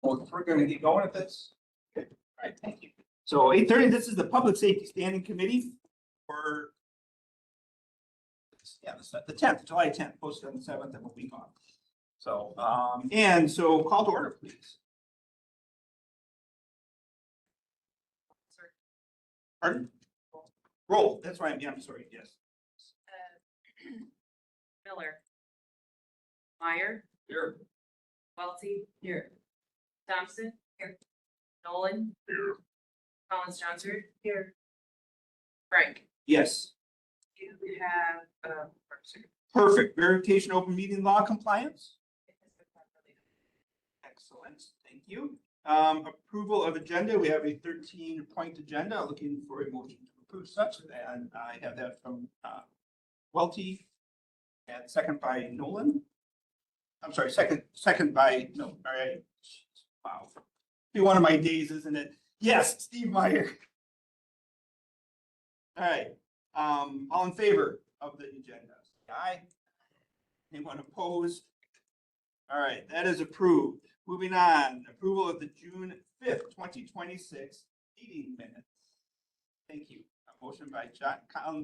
Well, we're gonna get going at this. Okay, all right, thank you. So 8:30, this is the Public Safety Standing Committee for the 10th, July 10th, posted on the 7th and a week off. So, and so call to order, please. Pardon? Roll, that's right, yeah, I'm sorry, yes. Miller. Meyer. Here. Welty. Here. Thompson. Here. Nolan. Here. Collins Johnson. Here. Frank. Yes. You have, Perfect. Verification open meeting law compliance. Excellent, thank you. Approval of agenda. We have a 13-point agenda. Looking for a motion to approve such, and I have that from Welty, and second by Nolan. I'm sorry, second by no. All right. Wow. Be one of my days, isn't it? Yes, Steve Meyer. All right. All in favor of the agenda? Aye. Anyone opposed? All right, that is approved. Moving on, approval of the June 5th, 2026 meeting minutes. Thank you. A motion by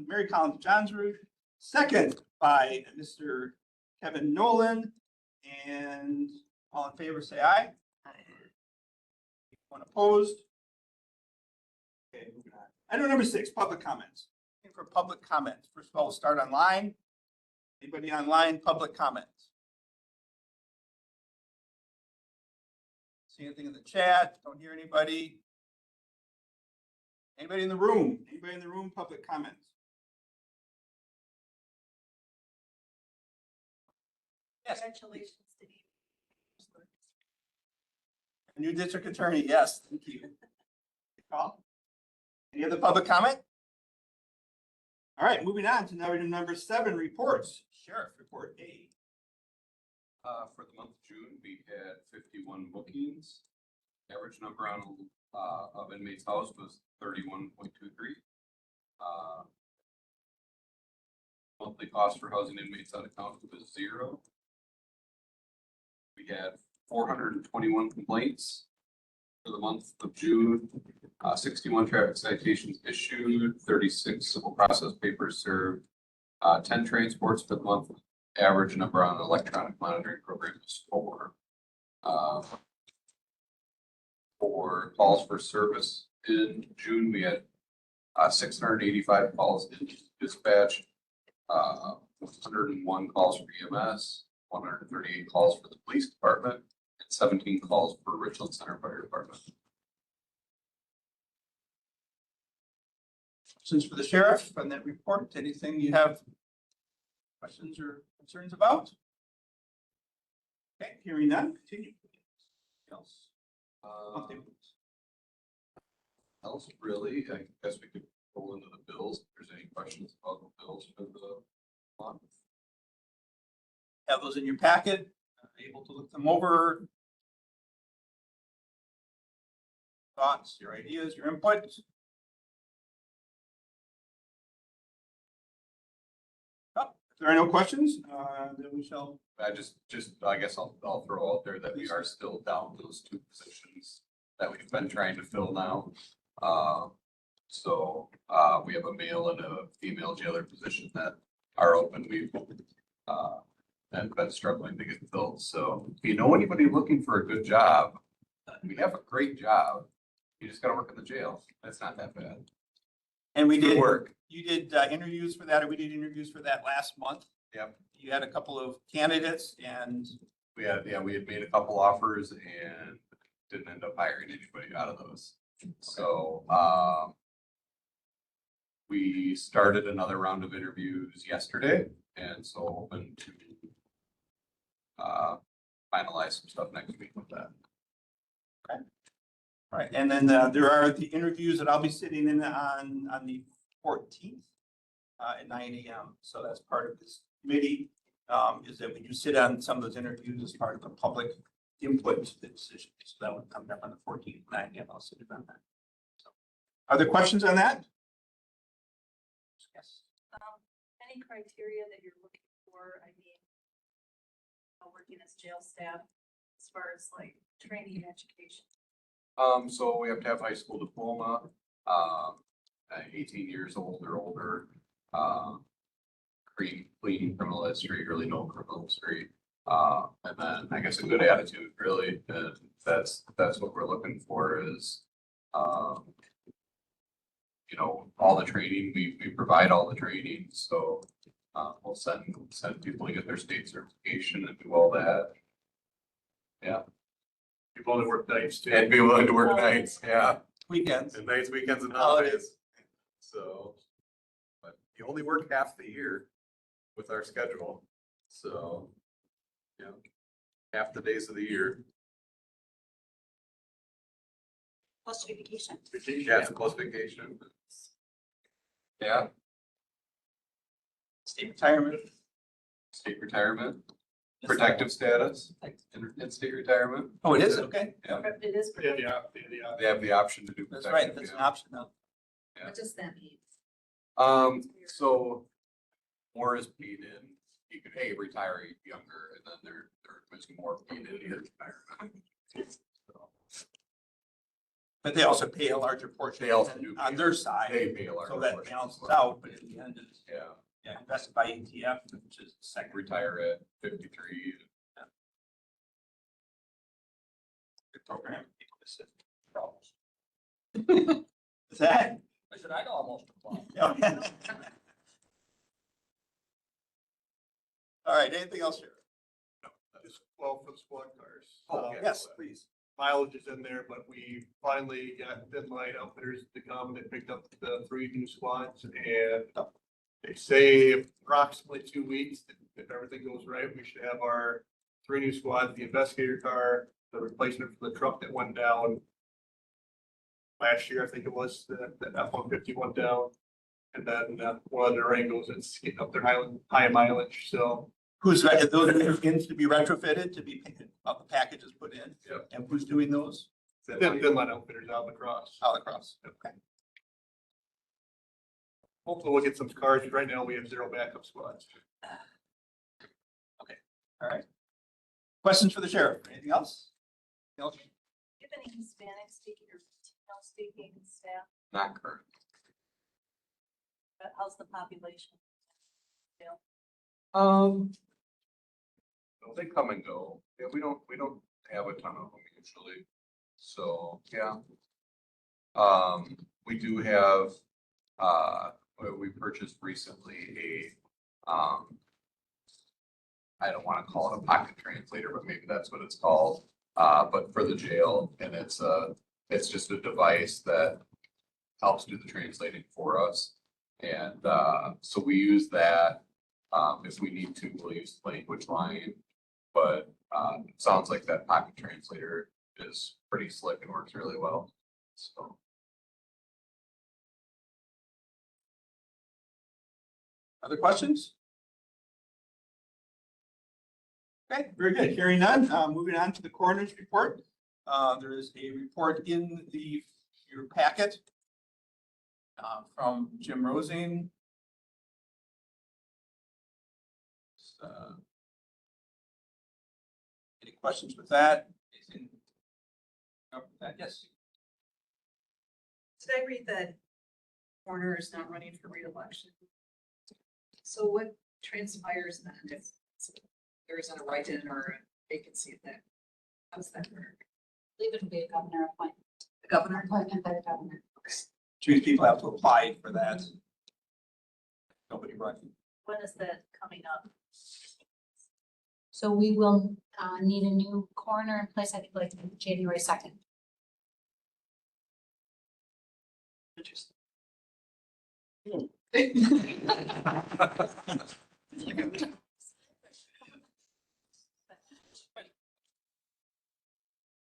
Mary Collins Johnsrud, second by Mr. Kevin Nolan, and all in favor say aye. Aye. Anyone opposed? Okay, moving on. Item number 6, public comments. Looking for public comments. First of all, we'll start online. Anybody online, public comments? See anything in the chat? Don't hear anybody. Anybody in the room? Anybody in the room, public comments? Yes. Congratulations, Steve. New district attorney, yes, thank you. Call. Any other public comment? All right, moving on to number 7, reports. Sheriff report A. For the month of June, we had 51 bookings. Average number on of inmates housed was 31.23. Monthly cost for housing inmates out of county was 0. We had 421 complaints for the month of June. 61 traffic citations issued, 36 civil process papers served, 10 transports for the month. Average number on electronic monitoring program is 4. For calls for service in June, we had 685 calls in dispatch, 101 calls for EMS, 138 calls for the police department, and 17 calls for Richland Center Fire Department. Questions for the sheriff on that report? Anything you have questions or concerns about? Okay, hearing none, continue. Else? Else really, I guess we could roll into the bills if there's any questions about the bills for the month. Have those in your packet, able to look them over. Thoughts, your ideas, your input. Oh, if there are no questions, then we shall. I guess I'll throw out there that we are still down those 2 positions that we've been trying to fill now. So we have a male and a female jailer position that are open. We've and been struggling to get filled. So if you know anybody looking for a good job, we have a great job. You just got to work in the jail. That's not that bad. And we Good did work. You did interviews for that, or we did interviews for that last month. Yep. You had a couple of candidates, and We had made a couple offers and didn't end up hiring anybody out of those. So we started another round of interviews yesterday, and so hoping to finalize some stuff next week with that. okay. All right, and then there are the interviews that I'll be sitting in on the 14th at 9 a.m. So that's part of this committee, is that we do sit on some of those interviews as part of the public input to the decision. So that would come up on the 14th, 9 a.m. I'll sit in on that. So, are there questions on that? Yes. Any criteria that you're looking for? I mean, working as jail staff, as far as like training and education? So we have to have high school diploma, 18 years old or older, clean criminal history, really no criminal history. And then I guess a good attitude, really, and that's what we're looking for is, all the training, we provide all the training, so, we'll send people to get their state certification and do all that. Yeah, Be willing to work nights too. and be willing to work nights, yeah, Weekends. and nights, weekends and Holidays. holidays. So, but you only work half the year with our schedule, so, yeah, half the days of the year. Plus vacation. Yeah, it's a plus vacation. Yeah, State retirement. state retirement, protective status, and state retirement. Oh, it is, okay. Yeah, It is. Yeah, yeah. they have the option to do. That's right, protective, that's an yeah. option now. What does that mean? So more is paid in, you could, retire younger, and then there's more paid in your retirement. So, But they also pay a larger portion They also do on pay- their side, They pay a large so that portion. balances out, but in the end, it's, Yeah, yeah, invested by ETF, which is second. retire at 53. Good program. Is that? I said, I'd almost apply. Yeah. All right, anything else here? Just 12-foot squad cars. Oh, yes, please. Mileage is in there, but we finally got Deadline Outfitters to come and they picked up the 3 new squads and they say approximately 2 weeks, if everything goes right, we should have our 3 new squads, the investigator car, the replacement for the truck that went down last year, I think it was, the F-150 went down. And then one of the Durangos that's getting up their high mileage, so. Who's, those are things to be retrofitted, to be, the packages put in? Yep. And who's doing those? Deadline Outfitters out across. All across, okay. Hopefully we'll get some cars. Right now we have 0 backup squads. All right. Questions for the sheriff? Anything else? Do you have any Hispanic speaking or Latino speaking staff? Not current. How's the population? They come and go. Yeah, we don't have a ton of them usually. So, yeah. We do have, we purchased recently I don't want to call it a pocket translator, but maybe that's what it's called. But for the jail, and it's just a device that helps do the translating for us. And, so we use that. If we need to, we'll use the language line, but, it sounds like that pocket translator is pretty slick and works really well, so. Other questions? Okay, very good. Hearing none, moving on to the coroner's report. There is a report in your packet from Jim Rosing. Any questions with that? Anything? Yes. Did I read that Warner is not running for reelection? So what transpires then if there isn't a write-in or a vacancy then? How does that work? Believe it will be a governor appointment. The governor? Appointment by the governor. Two people have to apply for that. Nobody running. When is that coming up? So we will need a new coroner in place, I think like January 2nd. Interesting.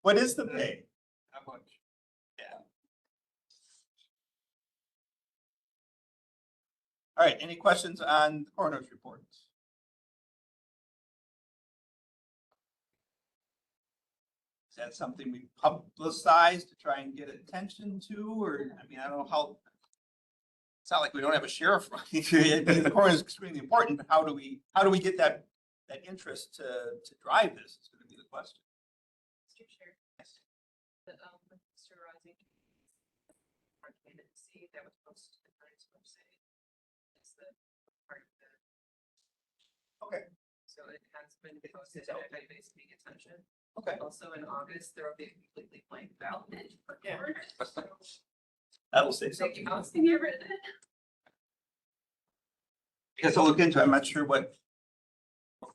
What is the pay? How much? All right, any questions on the coroner's reports? Is that something we publicize to try and get attention to, or, I mean, I don't know how. It's not like we don't have a sheriff running. The coroner is extremely important, but how do we get that interest to drive this? Is going to be the question. Mr. Chair. The, Mr. Rising. Our candidacy that was posted to the Times website. It's the part of the. Okay. So it has been posted, so everybody's paying attention. Okay. Also in August, there will be a completely blank ballot. Yeah. That'll say So something. I was thinking I read it. Guess I'll look into it. I'm not sure what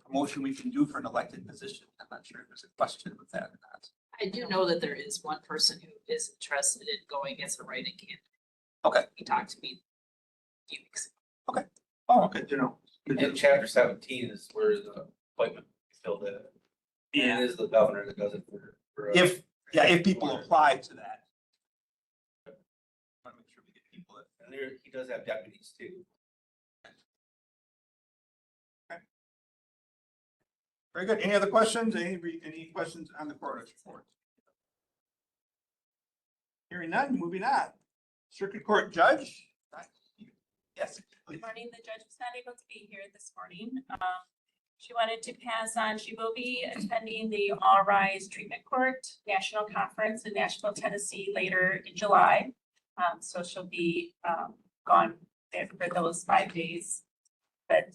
promotion we can do for an elected position. I'm not sure if there's a question with that or not. I do know that there is one person who is interested in going as a write-in candidate. Okay. He talked to me a few weeks ago. Oh, okay, you know. And chapter 17 is where the appointment is filled in. And it is the governor that does it for. If people apply to that. Want to make sure we get people that. And there, he does have deputies too. Very good. Any other questions? Any questions on the coroner's report? Hearing none, moving on. Circuit Court Judge? Yes. please. Good morning. The judge was not able to be here this morning. She wanted to pass on, she will be attending the All Rise Treatment Court National Conference in Nashville, Tennessee later in July. So she'll be gone there for those 5 days. But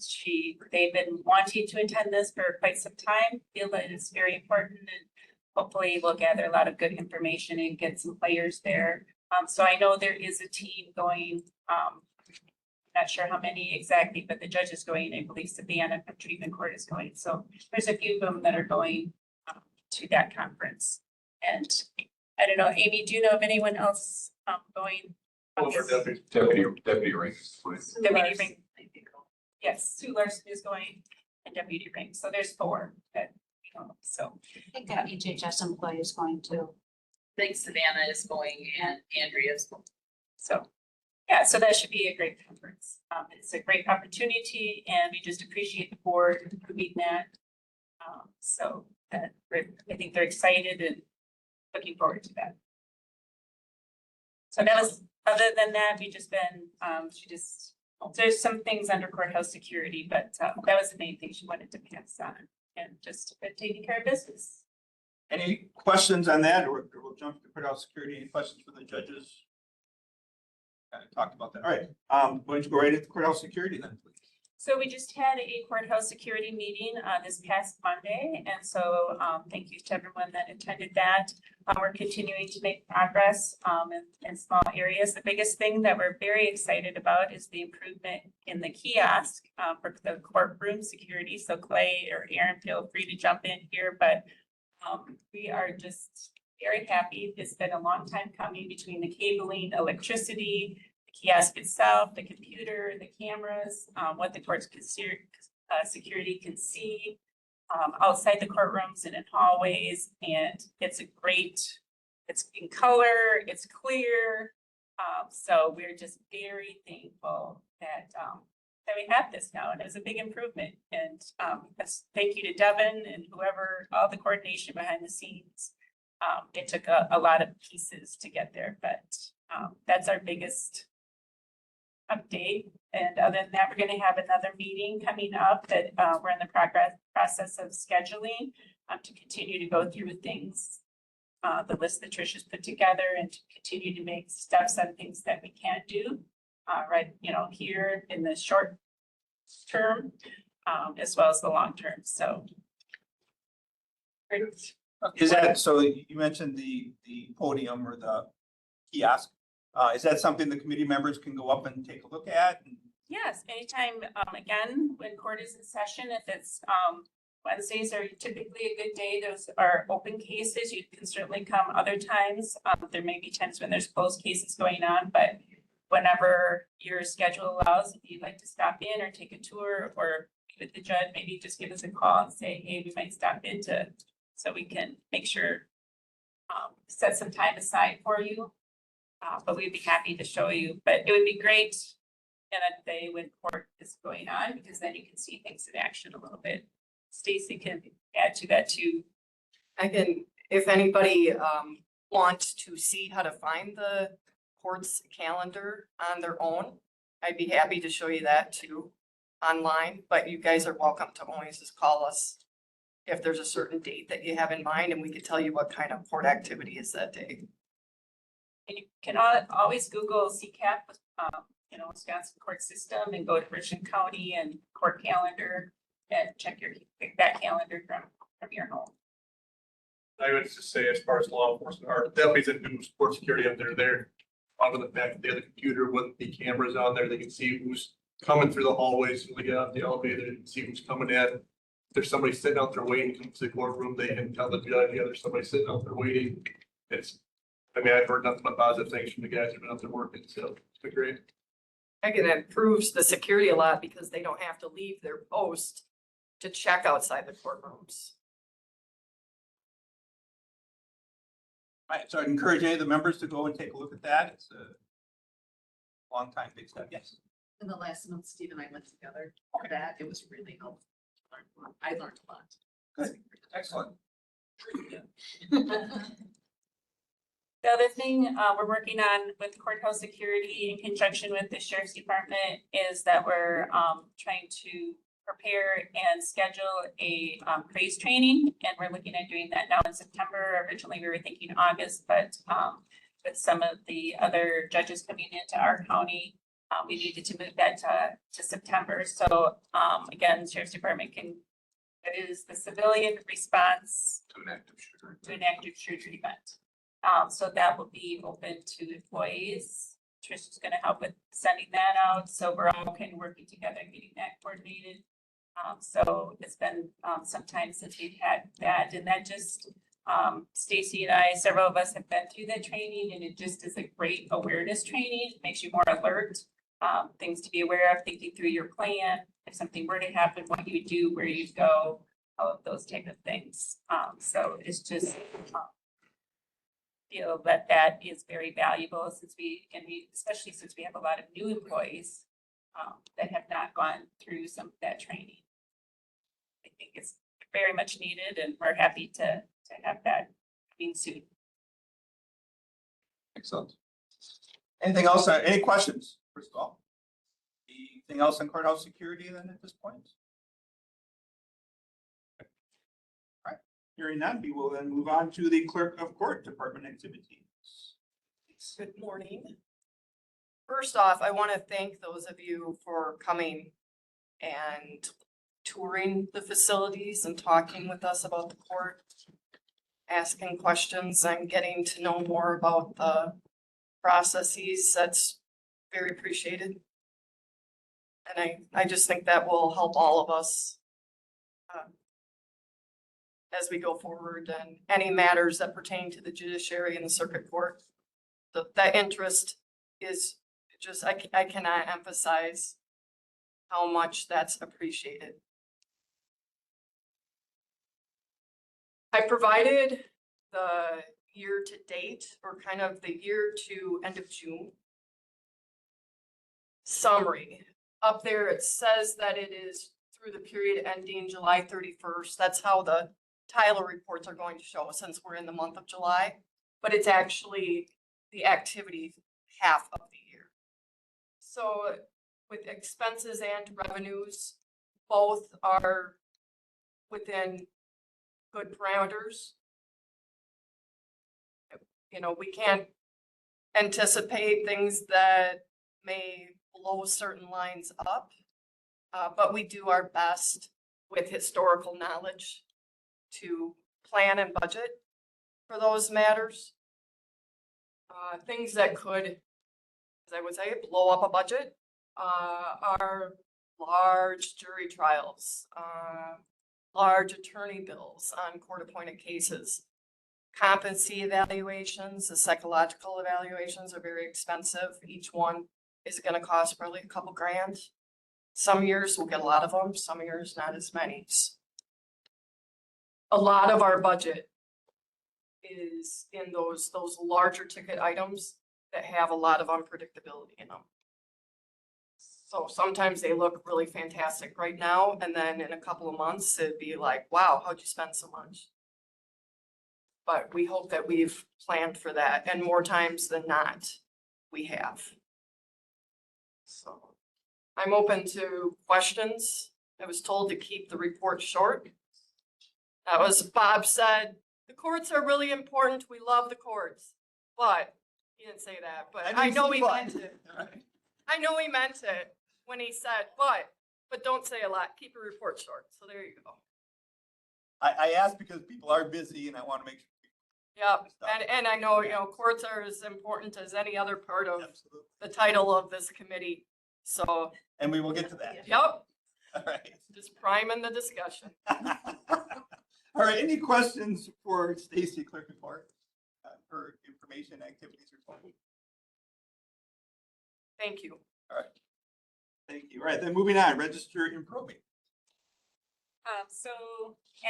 they've been wanting to attend this for quite some time, feel that it's very important, and hopefully we'll gather a lot of good information and get some players there. So I know there is a team going, not sure how many exactly, but the judge is going, I believe Savannah Treatment Court is going. So there's a few of them that are going to that conference. And I don't know, Amy, do you know of anyone else going? Over deputy. Deputy ranks. Deputy Ring. Yes, Sue Larson is going and Deputy Ring. So there's 4 that, so. I think that HHS employee is going to. I think Savannah is going and Andrea's going. So, yeah, so that should be a great conference. It's a great opportunity and we just appreciate the board approving that. So that I think they're excited and looking forward to that. So that was, other than that, we just been, there's some things under courthouse security, but that was the main thing she wanted to pass on and just taking care of business. Any questions on that, or we'll jump to courthouse security? Any questions for the judges? Kind of talked about that. All right, going to go right into courthouse security then, please. So we just had a courthouse security meeting this past Monday, and so thank you to everyone that attended that. We're continuing to make progress in small areas. The biggest thing that we're very excited about is the improvement in the kiosk for the courtroom security. So Clay or Aaron, feel free to jump in here, but we are just very happy. It's been a long time coming between the cabling, electricity, kiosk itself, the computer, the cameras, what the court's security can see outside the courtrooms and in hallways. And it's it's in color, it's clear. So we're just very thankful that we have this now, and it's a big improvement. And thank you to Devin and whoever, all the coordination behind the scenes. It took a lot of pieces to get there, but that's our biggest update. And other than that, we're going to have another meeting coming up that we're in the process of scheduling to continue to go through things, the list that Trish has put together, and to continue to make steps on things that we can't do right, here in the short term, as well as the long term. So. Is that, so you mentioned the podium or the kiosk. Is that something the committee members can go up and take a look at? Yes, anytime, again, when court is in session, if it's, Wednesdays are typically a good day. Those are open cases. You can certainly come other times. There may be times when there's closed cases going on, but whenever your schedule allows, if you'd like to stop in or take a tour or meet with the judge, maybe just give us a call and say, hey, we might stop in so we can make sure, set some time aside for you. But we'd be happy to show you, but it would be great in a day when court is going on, because then you can see things in action a little bit. Stacy can add to that too. I can, if anybody wants to see how to find the court's calendar on their own, I'd be happy to show you that too online, but you guys are welcome to always just call us if there's a certain date that you have in mind, and we could tell you what kind of court activity is that day. And you can always Google CCAP, Wisconsin court system, and go to Richland County and court calendar and pick that calendar from your home. I would just say, as far as law enforcement, our deputies that do sport security up there, they're on the back of the other computer with the cameras on there. They can see who's coming through the hallways, when they get out the elevator, they can see who's coming in. If there's somebody sitting out there waiting to come to the courtroom, they can tell the judge, yeah, there's somebody sitting out there waiting. I've heard nothing but positive things from the guys who've been out there working, so it's been great. Again, it improves the security a lot because they don't have to leave their post to check outside the courtrooms. All right, so I'd encourage any of the members to go and take a look at that. It's a long time, big step, yes. In the last month, Steve and I went together for that. It was really helpful. I learned a lot. Good. Excellent. The other thing we're working on with courthouse security in conjunction with the sheriff's department is that we're trying to prepare and schedule a praise training, and we're looking at doing that now in September. Originally, we were thinking August, but with some of the other judges coming into our county, we needed to move that to September. So again, sheriff's department it is the civilian response To an active shooter. to an active shooter event. So that will be open to employees. Trish is gonna help with sending that out, so we're all kind of working together and getting that coordinated. So it's been some time since we've had that, and that just, Stacy and I, several of us have been through that training, and it just is a great awareness training. It makes you more alert, things to be aware of, thinking through your plan, if something were to happen, what you would do, where you'd go, all of those type of things. So it's just, feel that is very valuable especially since we have a lot of new employees that have not gone through some of that training. I think it's very much needed, and we're happy to have that being soon. Excellent. Anything else? Any questions, first of all? Anything else on courthouse security then at this point? All right, hearing none, we will then move on to the clerk of court department activities. Good morning. First off, I want to thank those of you for coming and touring the facilities and talking with us about the court, asking questions and getting to know more about the processes. That's very appreciated. And I just think that will help all of us as we go forward, and any matters that pertain to the judiciary and the circuit court. That interest is just, I cannot emphasize how much that's appreciated. I provided the year to date, or kind of the year to end of June summary. Up there, it says that it is through the period ending July 31st. That's how the Tyler reports are going to show since we're in the month of July, but it's actually the activity half of the year. So with expenses and revenues, both are within good parameters. You know, we can't anticipate things that may blow certain lines up, but we do our best with historical knowledge to plan and budget for those matters. Things that could, as I would say, blow up a budget are large jury trials, large attorney bills on court-appointed cases. Competency evaluations, the psychological evaluations are very expensive. Each one is going to cost probably a couple grand. Some years we'll get a lot of them, some years not as many. A lot of our budget is in those larger ticket items that have a lot of unpredictability in them. So sometimes they look really fantastic right now, and then in a couple of months, it'd be like, wow, how'd you spend so much? But we hope that we've planned for that, and more times than not, we have. So I'm open to questions. I was told to keep the report short. That was, Bob said, the courts are really important. We love the courts. But, he didn't say that, but I know he meant it. I know he meant it when he said, but don't say a lot. Keep your report short. So there you go. I asked because people are busy and I want to make sure. Yep. And I know, courts are as important as any other part of Absolutely. the title of this committee. So, And we will get to that. yep, All right. just priming the discussion. All right, any questions for Stacy, clerk report, for information activities report? Thank you. All right. Thank you. All right, then moving on, register in probate. So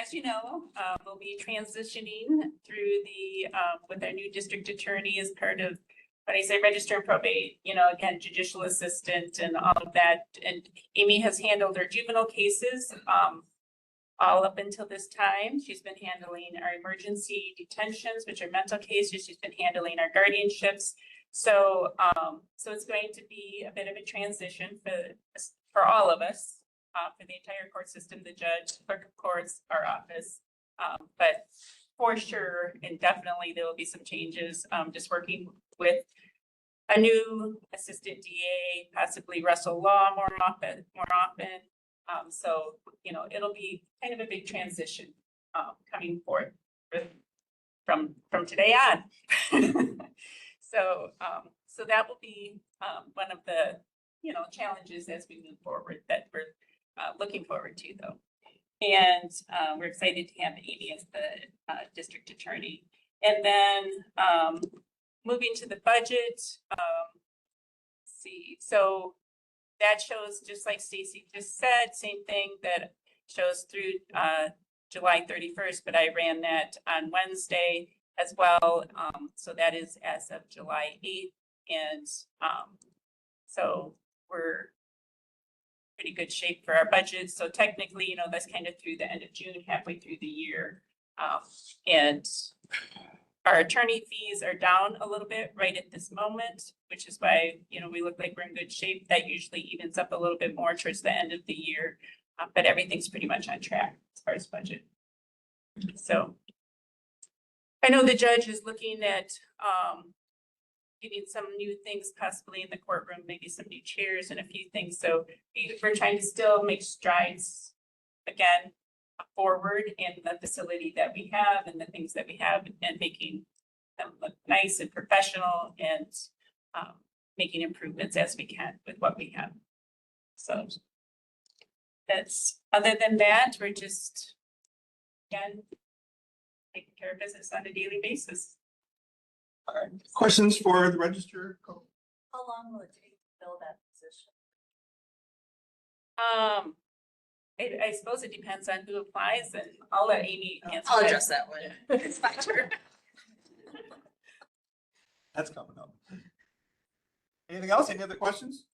as you know, we'll be transitioning through the, with our new district attorney as part of, when I say register and probate, again, judicial assistant and all of that. And Amy has handled our juvenile cases, all up until this time. She's been handling our emergency detentions, which are mental cases. She's been handling our guardianships. So, so it's going to be a bit of a transition for all of us. For the entire court system, the judge, clerk of courts, our office. But for sure, and definitely there will be some changes, just working with a new assistant DA, possibly Russell Law more often. So, it'll be kind of a big transition, coming forth from today on. So, so that will be, one of the, challenges as we move forward that we're looking forward to, though. And we're excited to have Amy as the district attorney. And then moving to the budget, let's see. So that shows, just like Stacy just said, same thing that shows through July 31st, but I ran that on Wednesday as well. So that is as of July 8th. And so we're pretty good shape for our budget. So technically, that's kind of through the end of June, halfway through the year. And our attorney fees are down a little bit right at this moment, which is why, we look like we're in good shape. That usually evens up a little bit more towards the end of the year. But everything's pretty much on track as far as budget. So I know the judge is looking at, getting some new things possibly in the courtroom, maybe some new chairs and a few things. So we're trying to still make strides again forward in the facility that we have and the things that we have, and making them look nice and professional, and making improvements as we can with what we have. So that's, other than that, we're just, again, taking care of business on a daily basis. All right, questions for the register? How long will it take to fill that position? I suppose it depends on who applies, and I'll let Amy answer. I'll that. address that one. It's my turn. That's coming up. Anything else? Any other questions?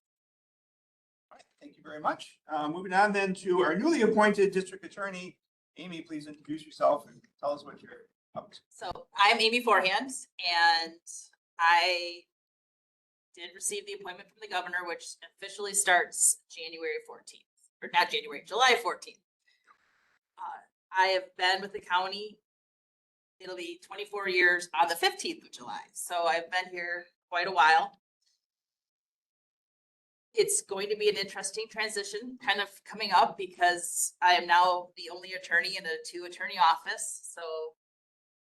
All right, thank you very much. Moving on then to our newly appointed district attorney. Amy, please introduce yourself and tell us what you're up to. So I'm Amy Forehand, and I did receive the appointment from the governor, which officially starts January 14th, or not January, July 14th. I have been with the county, it'll be 24 years on the 15th of July. So I've been here quite a while. It's going to be an interesting transition kind of coming up, because I am now the only attorney in a 2-attorney office. So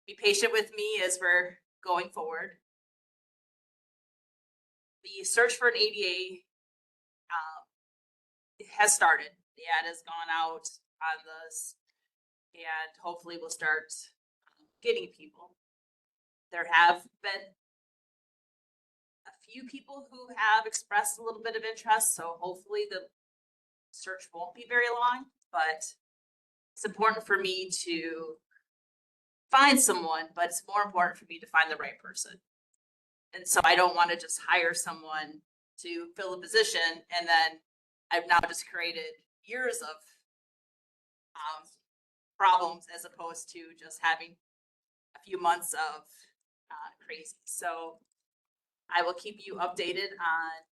be patient with me as we're going forward. The search for an ADA has started. The ad has gone out on this, and hopefully we'll start getting people. There have been a few people who have expressed a little bit of interest, so hopefully the search won't be very long, but it's important for me to find someone, but it's more important for me to find the right person. And so I don't want to just hire someone to fill a position, and then I've now just created years of problems, as opposed to just having a few months of crazy. So I will keep you updated on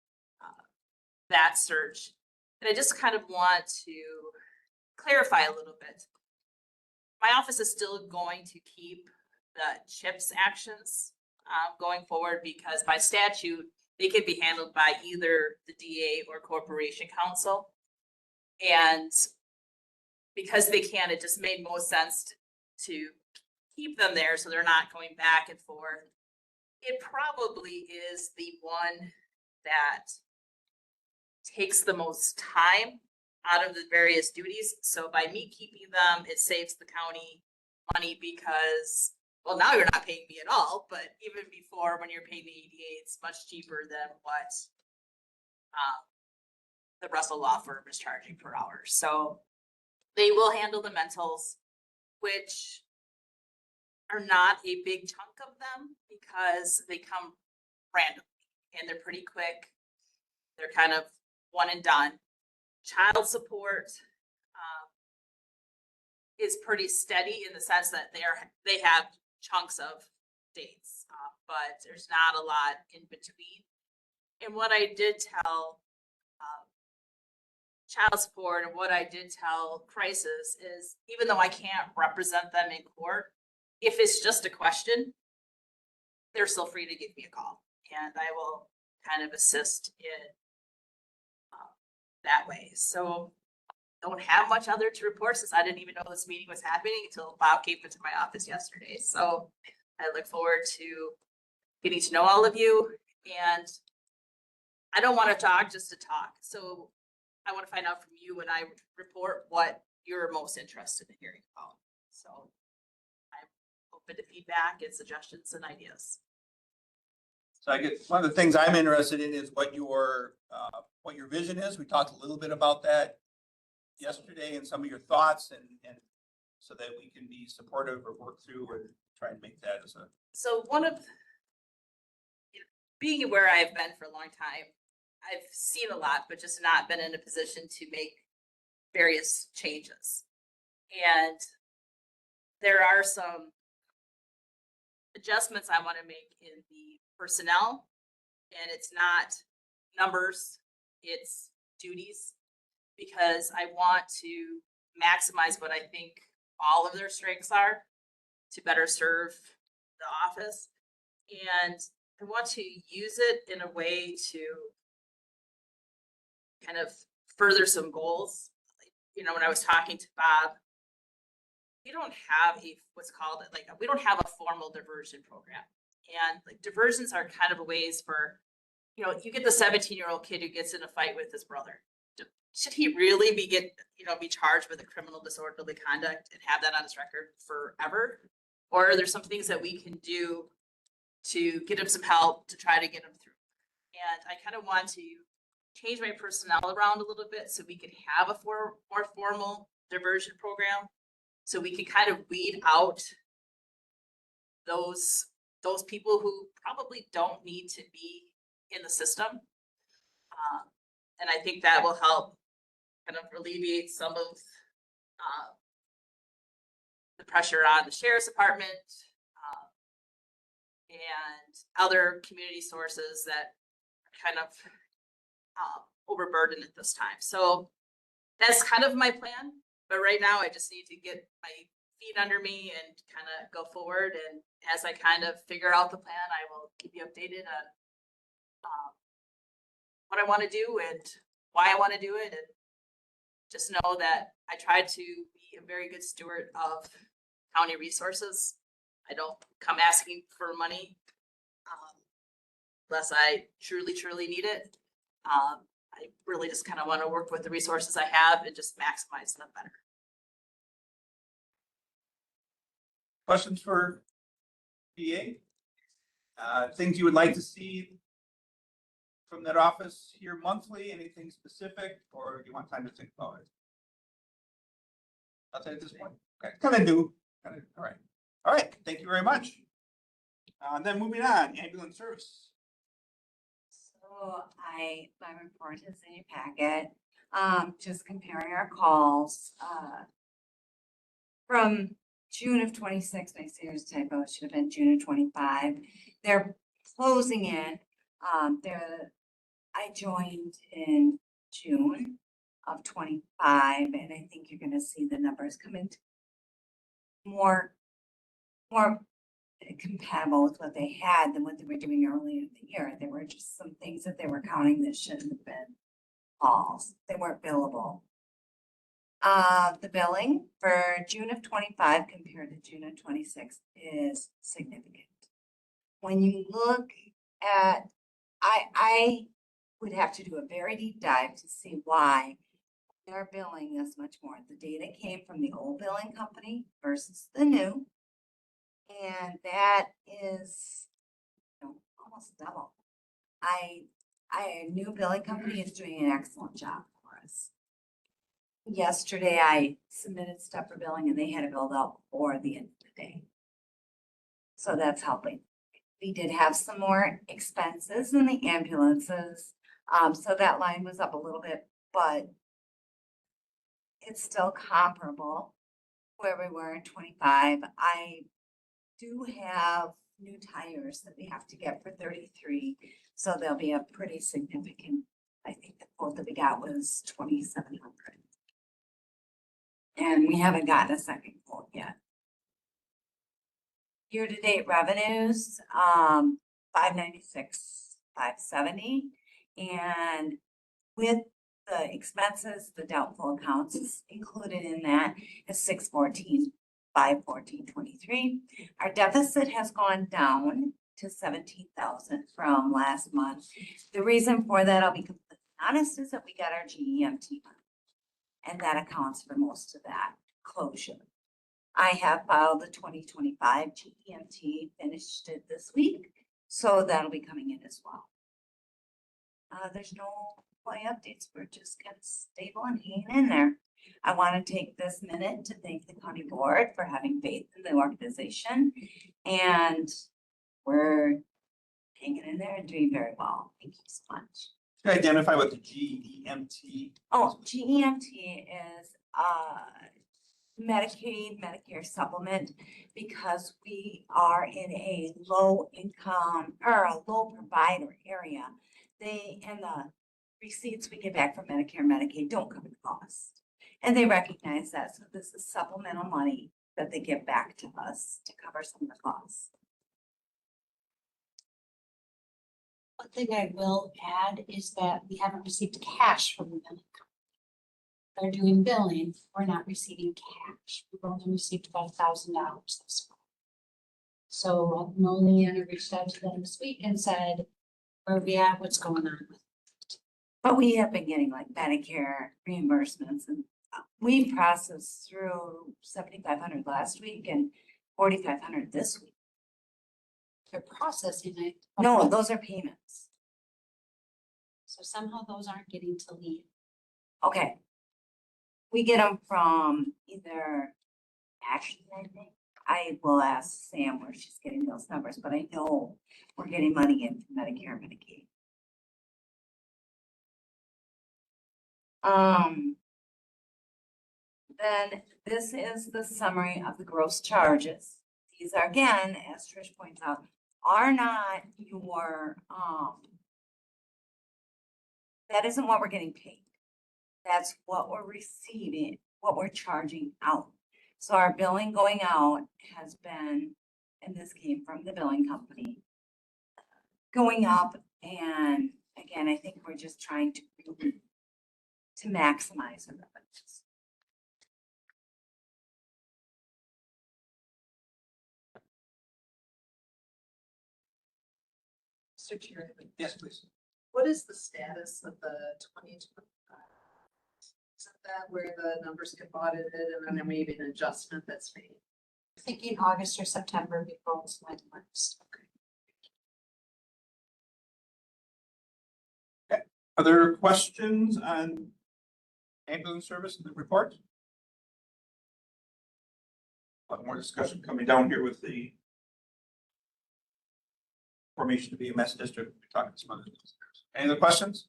that search. And I just kind of want to clarify a little bit. My office is still going to keep the CHIPS actions going forward because by statute, they can be handled by either the DA or corporation counsel. And because they can, it just made most sense to keep them there so they're not going back and forth. It probably is the one that takes the most time out of the various duties. So by me keeping them, it saves the county money because, well, now you're not paying me at all, but even before when you're paying the EDA, it's much cheaper than what the Russell Law Firm is charging per hour. So they will handle the mentals, which are not a big chunk of them because they come randomly and they're pretty quick. They're kind of one and done. Child support is pretty steady in the sense that they have chunks of dates, but there's not a lot in between. And what I did tell child support and what I did tell crisis is, even though I can't represent them in court, if it's just a question, they're still free to give me a call and I will kind of assist in that way. So don't have much other to report since I didn't even know this meeting was happening until Bob came into my office yesterday. So I look forward to getting to know all of you, and I don't want to talk just to talk. So I want to find out from you when I report what you're most interested in hearing about. So I'm open to feedback and suggestions and ideas. So I guess one of the things I'm interested in is what your vision is. We talked a little bit about that yesterday and some of your thoughts and so that we can be supportive or work through or try and make that as a. So one of, being where I've been for a long time, I've seen a lot, but just not been in a position to make various changes. And there are some adjustments I want to make in the personnel, and it's not numbers, it's duties, because I want to maximize what I think all of their strengths are to better serve the office. And I want to use it in a way to kind of further some goals. You know, when I was talking to Bob, we don't have what's called we don't have a formal diversion program. And like diversions are kind of ways for, you know, you get the 17-year-old kid who gets in a fight with his brother. Should he really be charged with a criminal disorderly conduct and have that on his record forever? Or are there some things that we can do to get him some help to try to get him through? And I kind of want to change my personnel around a little bit so we can have a more formal diversion program, so we can kind of weed out those people who probably don't need to be in the system. And I think that will help kind of alleviate some of the pressure on the sheriff's department and other community sources that are kind of overburdened at this time. So that's kind of my plan. But right now I just need to get my feet under me and kind of go forward. And as I kind of figure out the plan, I will keep you updated on what I want to do and why I want to do it. And just know that I try to be a very good steward of county resources. I don't come asking for money unless I truly, truly need it. I really just kind of want to work with the resources I have and just maximize them better. Questions for PA? Things you would like to see from that office here monthly, anything specific, or do you want time to think about it? I'll say at this point. Okay, kind of new. All right. All right, thank you very much. Then moving on, ambulance service. So my report is in your packet, just comparing our calls, from June of 26, my serious typo, it should have been June of 25. They're closing in, I joined in June of 25, and I think you're gonna see the numbers come in more, more compatible with what they had than what they were doing earlier in the year. There were just some things that they were counting that shouldn't have been calls. They weren't billable. The billing for June of 25 compared to June of 26 is significant. When you look at, I would have to do a very deep dive to see why they're billing this much more. The data came from the old billing company versus the new. And that is, almost double. A new billing company is doing an excellent job for us. Yesterday, I submitted stuff for billing and they had it billed out before the end of the day. So that's helping. We did have some more expenses in the ambulances. So that line was up a little bit, but it's still comparable where we were in 25. I do have new tires that we have to get for 33. So there'll be a pretty significant, I think the quote that we got was 2,700. And we haven't gotten a second quote yet. Year-to-date revenues, 596, 570. And with the expenses, the doubtful accounts is included in that is 614, 514.23. Our deficit has gone down to 17,000 from last month. The reason for that, I'll be completely honest, is that we got our GEMT money. And that accounts for most of that closure. I have filed the 2025 GEMT, finished it this week, so that'll be coming in as well. There's no play updates. We're just kind of stable and hanging in there. I want to take this minute to thank the county board for having faith in the organization, and we're hanging in there and doing very well. Thank you so much. To identify what the GEMT. Oh, GEMT is Medicaid, Medicare supplement, because we are in a low income or a low provider area. And the receipts we get back from Medicare, Medicaid don't cover the cost. And they recognize that. So this is supplemental money that they give back to us to cover some of the costs. One thing I will add is that we haven't received cash from the billing company. They're doing billing, we're not receiving cash. We've only received about $1,000 this month. So Noliana reached out to them this week and said, where are we at, what's going on with it? But we have been getting like Medicare reimbursements, and we processed through 7,500 last week and 4,500 this week. They're processing it. No, those are payments. So somehow those aren't getting to leave. Okay. We get them from either Ashley, I think. I will ask Sam where she's getting those numbers, but I know we're getting money in from Medicare and Medicaid. Then this is the summary of the gross charges. These are, again, as Trish points out, are not your, that isn't what we're getting paid. That's what we're receiving, what we're charging out. So our billing going out has been, and this came from the billing company, going up. And again, I think we're just trying to maximize our revenues. Mr. Chairman, Yes, please. what is the status of the 2025? Isn't that where the numbers get audited and then there may be an adjustment that's made? Thinking August or September before it's when it works. Are there questions on ambulance service in the report? A lot more discussion coming down here with the formation of the EMS district. We're talking some other things. Any other questions?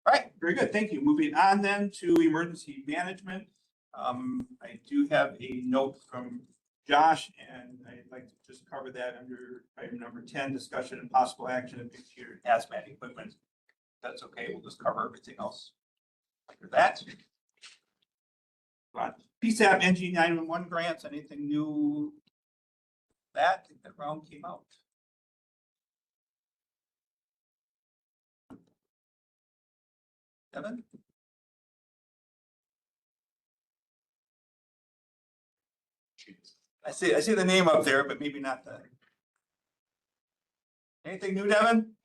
All right, very good. Thank you. Moving on then to emergency management. I do have a note from Josh, and I'd like to just cover that under item number 10, discussion and possible action of computer hazmat equipment. If that's okay. We'll just cover everything else after that. PSAP NG 911 grants, anything new? That, I think that round came out. Kevin? I see the name up there, but maybe not the. Anything new, Devin?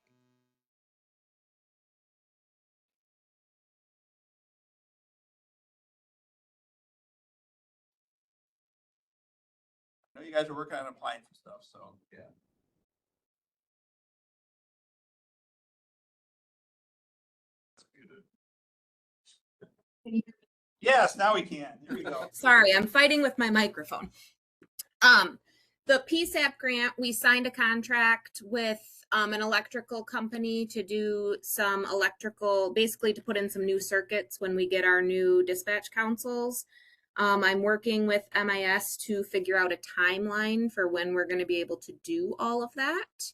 I know you guys are working on applying for stuff, so, yeah. Yes, now we can. Here we go. Sorry, I'm fighting with my microphone. The PSAP grant, we signed a contract with an electrical company to do some electrical, basically to put in some new circuits when we get our new dispatch consoles. I'm working with MIS to figure out a timeline for when we're going to be able to do all of that.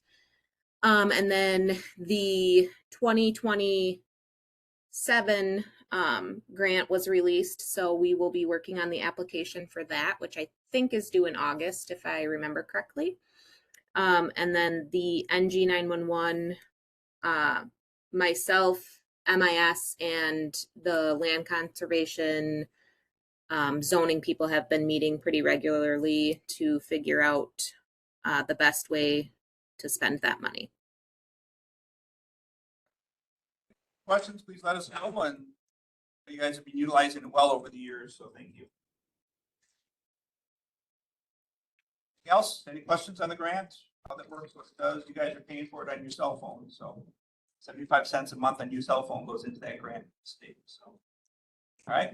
And then the 2027 grant was released, so we will be working on the application for that, which I think is due in August, if I remember correctly. And then the NG 911, myself, MIS, and the land conservation zoning people have been meeting pretty regularly to figure out the best way to spend that money. Questions, please let us know, and you guys have been utilizing it well over the years, so thank you. Anything else? Any questions on the grant? How that works, what it does? You guys are paying for it on your cell phone, so 75 cents a month on your cell phone goes into that grant state, so. All right.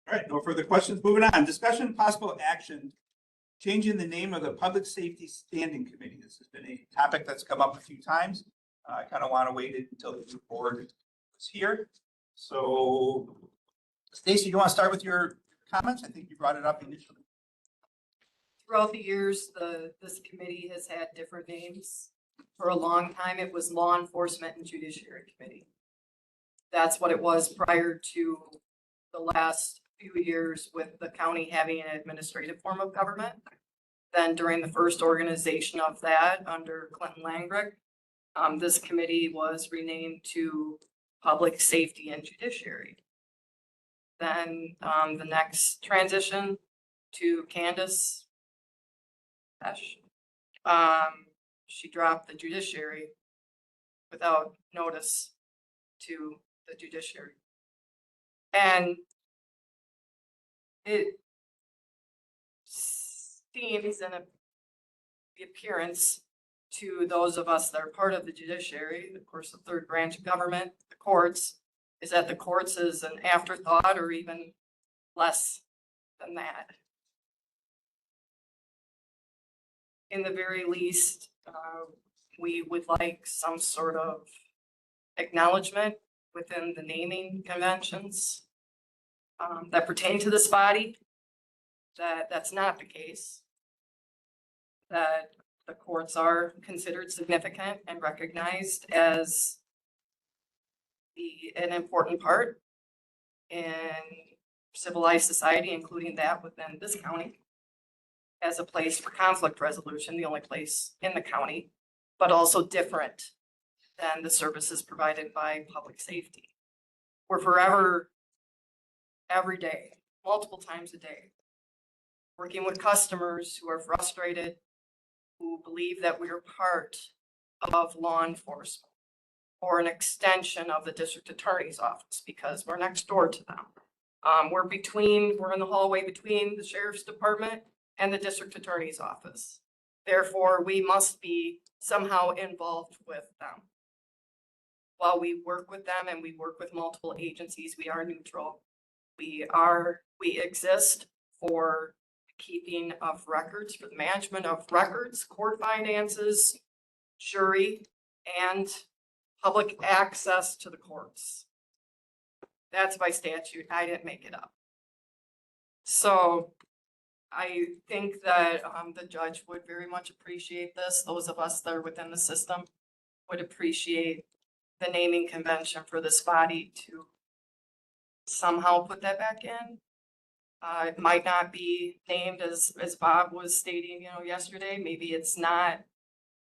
All right, no further questions. Moving on. Discussion and possible action, changing the name of the Public Safety Standing Committee. This has been a topic that's come up a few times. I kind of want to wait until the new board is here. So, Stacy, you want to start with your comments? I think you brought it up initially. Throughout the years, this committee has had different names. For a long time, it was Law Enforcement and Judiciary Committee. That's what it was prior to the last few years with the county having an administrative form of government. Then during the first organization of that under Clinton Langrick, this committee was renamed to Public Safety and Judiciary. Then the next transition to Candace Esch, she dropped the judiciary without notice to the judiciary. And it seems in the appearance to those of us that are part of the judiciary, of course, the third branch of government, the courts, is that the courts is an afterthought or even less than that. In the very least, we would like some sort of acknowledgement within the naming conventions that pertain to this body, that that's not the case, that the courts are considered significant and recognized as an important part in civilized society, including that within this county, as a place for conflict resolution, the only place in the county, but also different than the services provided by public safety. We're forever, every day, multiple times a day, working with customers who are frustrated, who believe that we're part of law enforcement or an extension of the district attorney's office because we're next door to them. We're in the hallway between the sheriff's department and the district attorney's office. Therefore, we must be somehow involved with them. While we work with them and we work with multiple agencies, we are neutral. We exist for keeping of records, for the management of records, court finances, jury, and public access to the courts. That's by statute. I didn't make it up. So I think that the judge would very much appreciate this. Those of us that are within the system would appreciate the naming convention for this body to somehow put that back in. It might not be named as Bob was stating, yesterday. Maybe it's not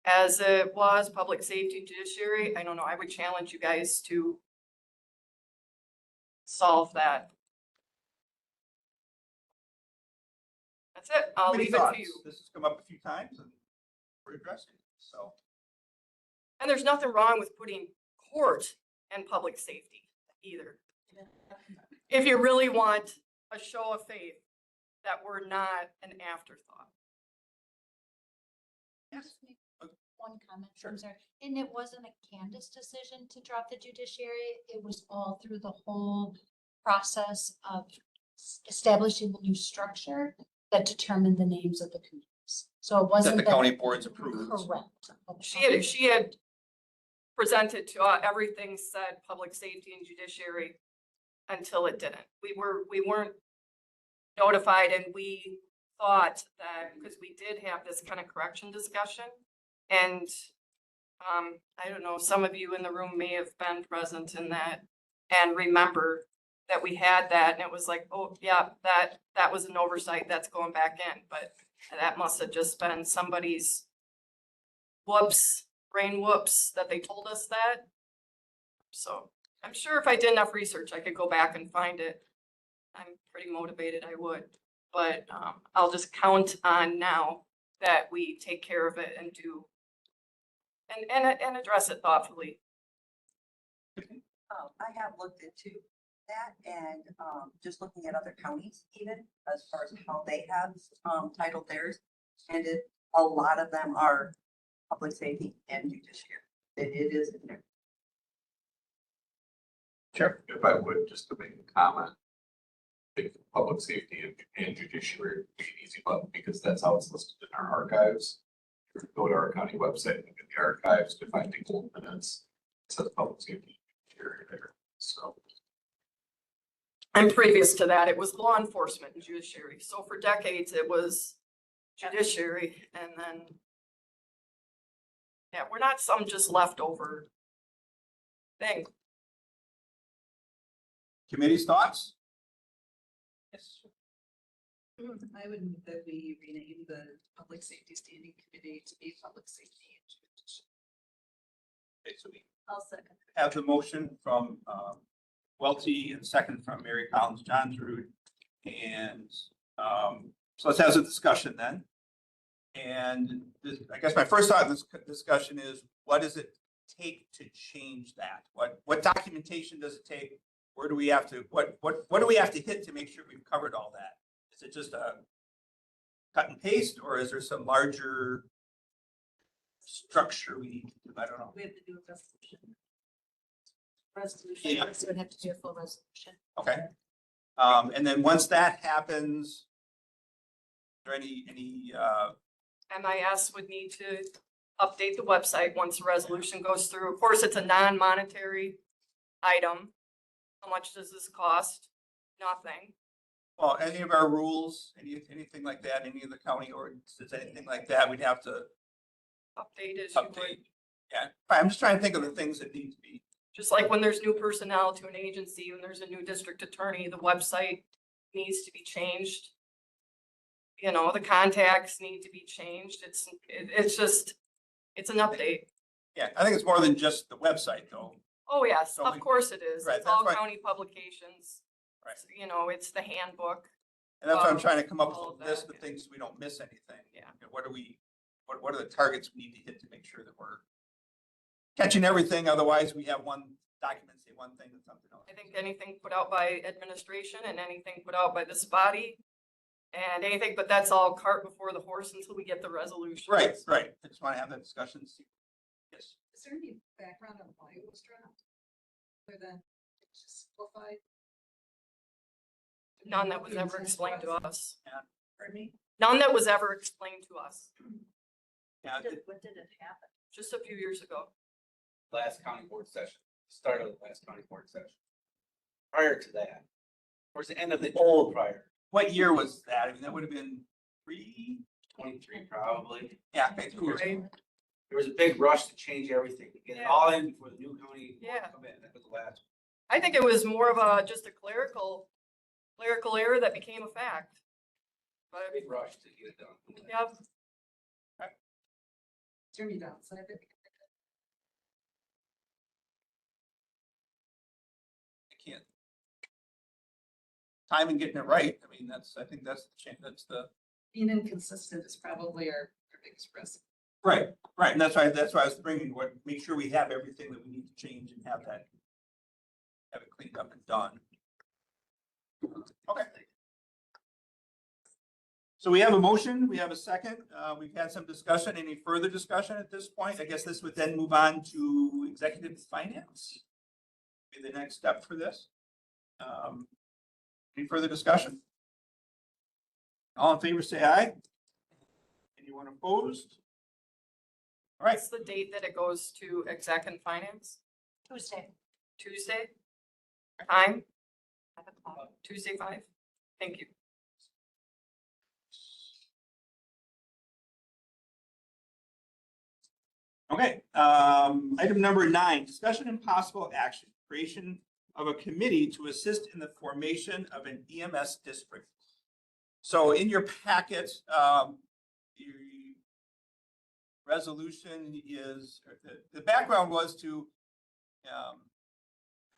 as it was, public safety and judiciary. I don't know. I would challenge you guys to solve that. That's it. I'll Any leave it thoughts? to you. This has come up a few times and we're addressing it, so. And there's nothing wrong with putting court and public safety either. If you really want a show of faith that we're not an afterthought. Just make one comment, I'm sorry, and it wasn't a Candace decision to drop the judiciary, it was all through the whole process of establishing the new structure that determined the names of the committees. So it That wasn't. the county boards approved. Correct. She had presented to everything said public safety and judiciary until it didn't. We weren't notified, and we thought that because we did have this kind of correction discussion, and I don't know, some of you in the room may have been present in that and remember that we had that, and it was like, oh yeah, that was an oversight, that's going back in, but that must have just been somebody's brain whoops that they told us that. So I'm sure if I did enough research, I could go back and find it. I'm pretty motivated, I would, but I'll just count on now that we take care of it and do and address it thoughtfully. I have looked into that and, just looking at other counties even as far as how they have, titled theirs. And a lot of them are public safety and judiciary. It is in there. Sure. If I would, just to make a comment. I think public safety and judiciary would be an easy button because that's how it's listed in our archives. If you go to our county website and look at the archives to find the old minutes, it says public safety and judiciary there, so. And previous to that, it was law enforcement and judiciary. So for decades, it was judiciary, and then yeah, we're not some just leftover thing. Committee's thoughts? Yes. I would move that we rename the Public Safety Standing Committee to be Public Safety and Judiciary. Okay, so we I'll second. have the motion from Welty and second from Mary Collins Johnsrud. And so let's have a discussion then. And I guess my first thought in this discussion is, what does it take to change that? What documentation does it take? Where do we have to, what do we have to hit to make sure we've covered all that? Is it just a cut and paste, or is there some larger structure we need to do? I don't know. We have to do a resolution. Yeah. So we'd have to do a full resolution. Okay. And then once that happens, is there any MIS would need to update the website once the resolution goes through. Of course, it's a non-monetary item. How much does this cost? Nothing. well, any of our rules, anything like that, any of the county ordinances, anything like that, we'd have to Update as you would. update. Yeah, I'm just trying to think of the things that need to be, Just like when there's new personnel to an agency, when there's a new district attorney, the website needs to be changed. You know, the contacts need to be changed. It's just, it's an update. yeah, I think it's more than just the website though. Oh, yes, So of course it is. right, It's all that's why- county publications. Right. You know, it's the handbook. And that's why I'm trying to come up All with of a list that, of things so we don't miss anything. Yeah. And what are the targets we need to hit to make sure that we're catching everything? Otherwise, we have one document say one thing and something else. I think anything put out by administration and anything put out by this body and anything, but that's all cart before the horse until we get the resolution. Right. I just want to have that discussion. Yes. Is there any background on why it was dropped? Other than it's just simplified? None that was ever explained to us. Pardon me? None that was ever explained to us, Yeah, What did it happen? just a few years ago. Last county board session, start of the last county board session. Prior to that, towards the end of the old prior, what year was that? I mean, that would have been 23 probably. yeah, okay, 2 years ago. There was a big rush to change everything, to get it all in before the new county board Yeah. come in. That was the last. I think it was more of just a clerical clerical error that became a fact. But, Big rush to get it done. yeah, Turn me down, so I think. I can't. Time and getting it right. I mean, I think that's the change. That's the. Being inconsistent is probably our biggest risk. Right, and that's why I was bringing what, make sure we have everything that we need to change and have it cleaned up and done. Okay. So we have a motion, we have a second, we've had some discussion. Any further discussion at this point? I guess this would then move on to executive finance. Be the next step for this. Any further discussion? All in favor, say aye. Anyone opposed? All right, what's the date that it goes to exec and finance? Tuesday. Tuesday? Time? Tuesday 5? Thank you. okay. Item number 9, discussion and possible action, creation of a committee to assist in the formation of an EMS district. So in your packet, the resolution is, the background was to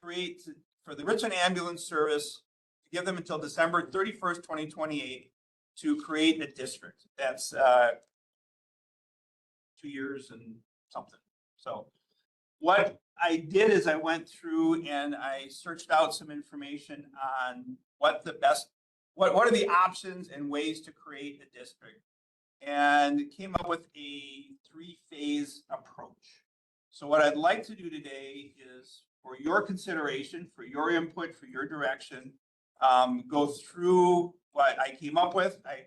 create for the Richland Ambulance Service, to give them until December 31st, 2028 to create a district. That's 2 years and something. So what I did is I went through and I searched out some information on what are the options and ways to create a district, and came up with a 3-phase approach. So what I'd like to do today is, for your consideration, for your input, for your direction, go through what I came up with. I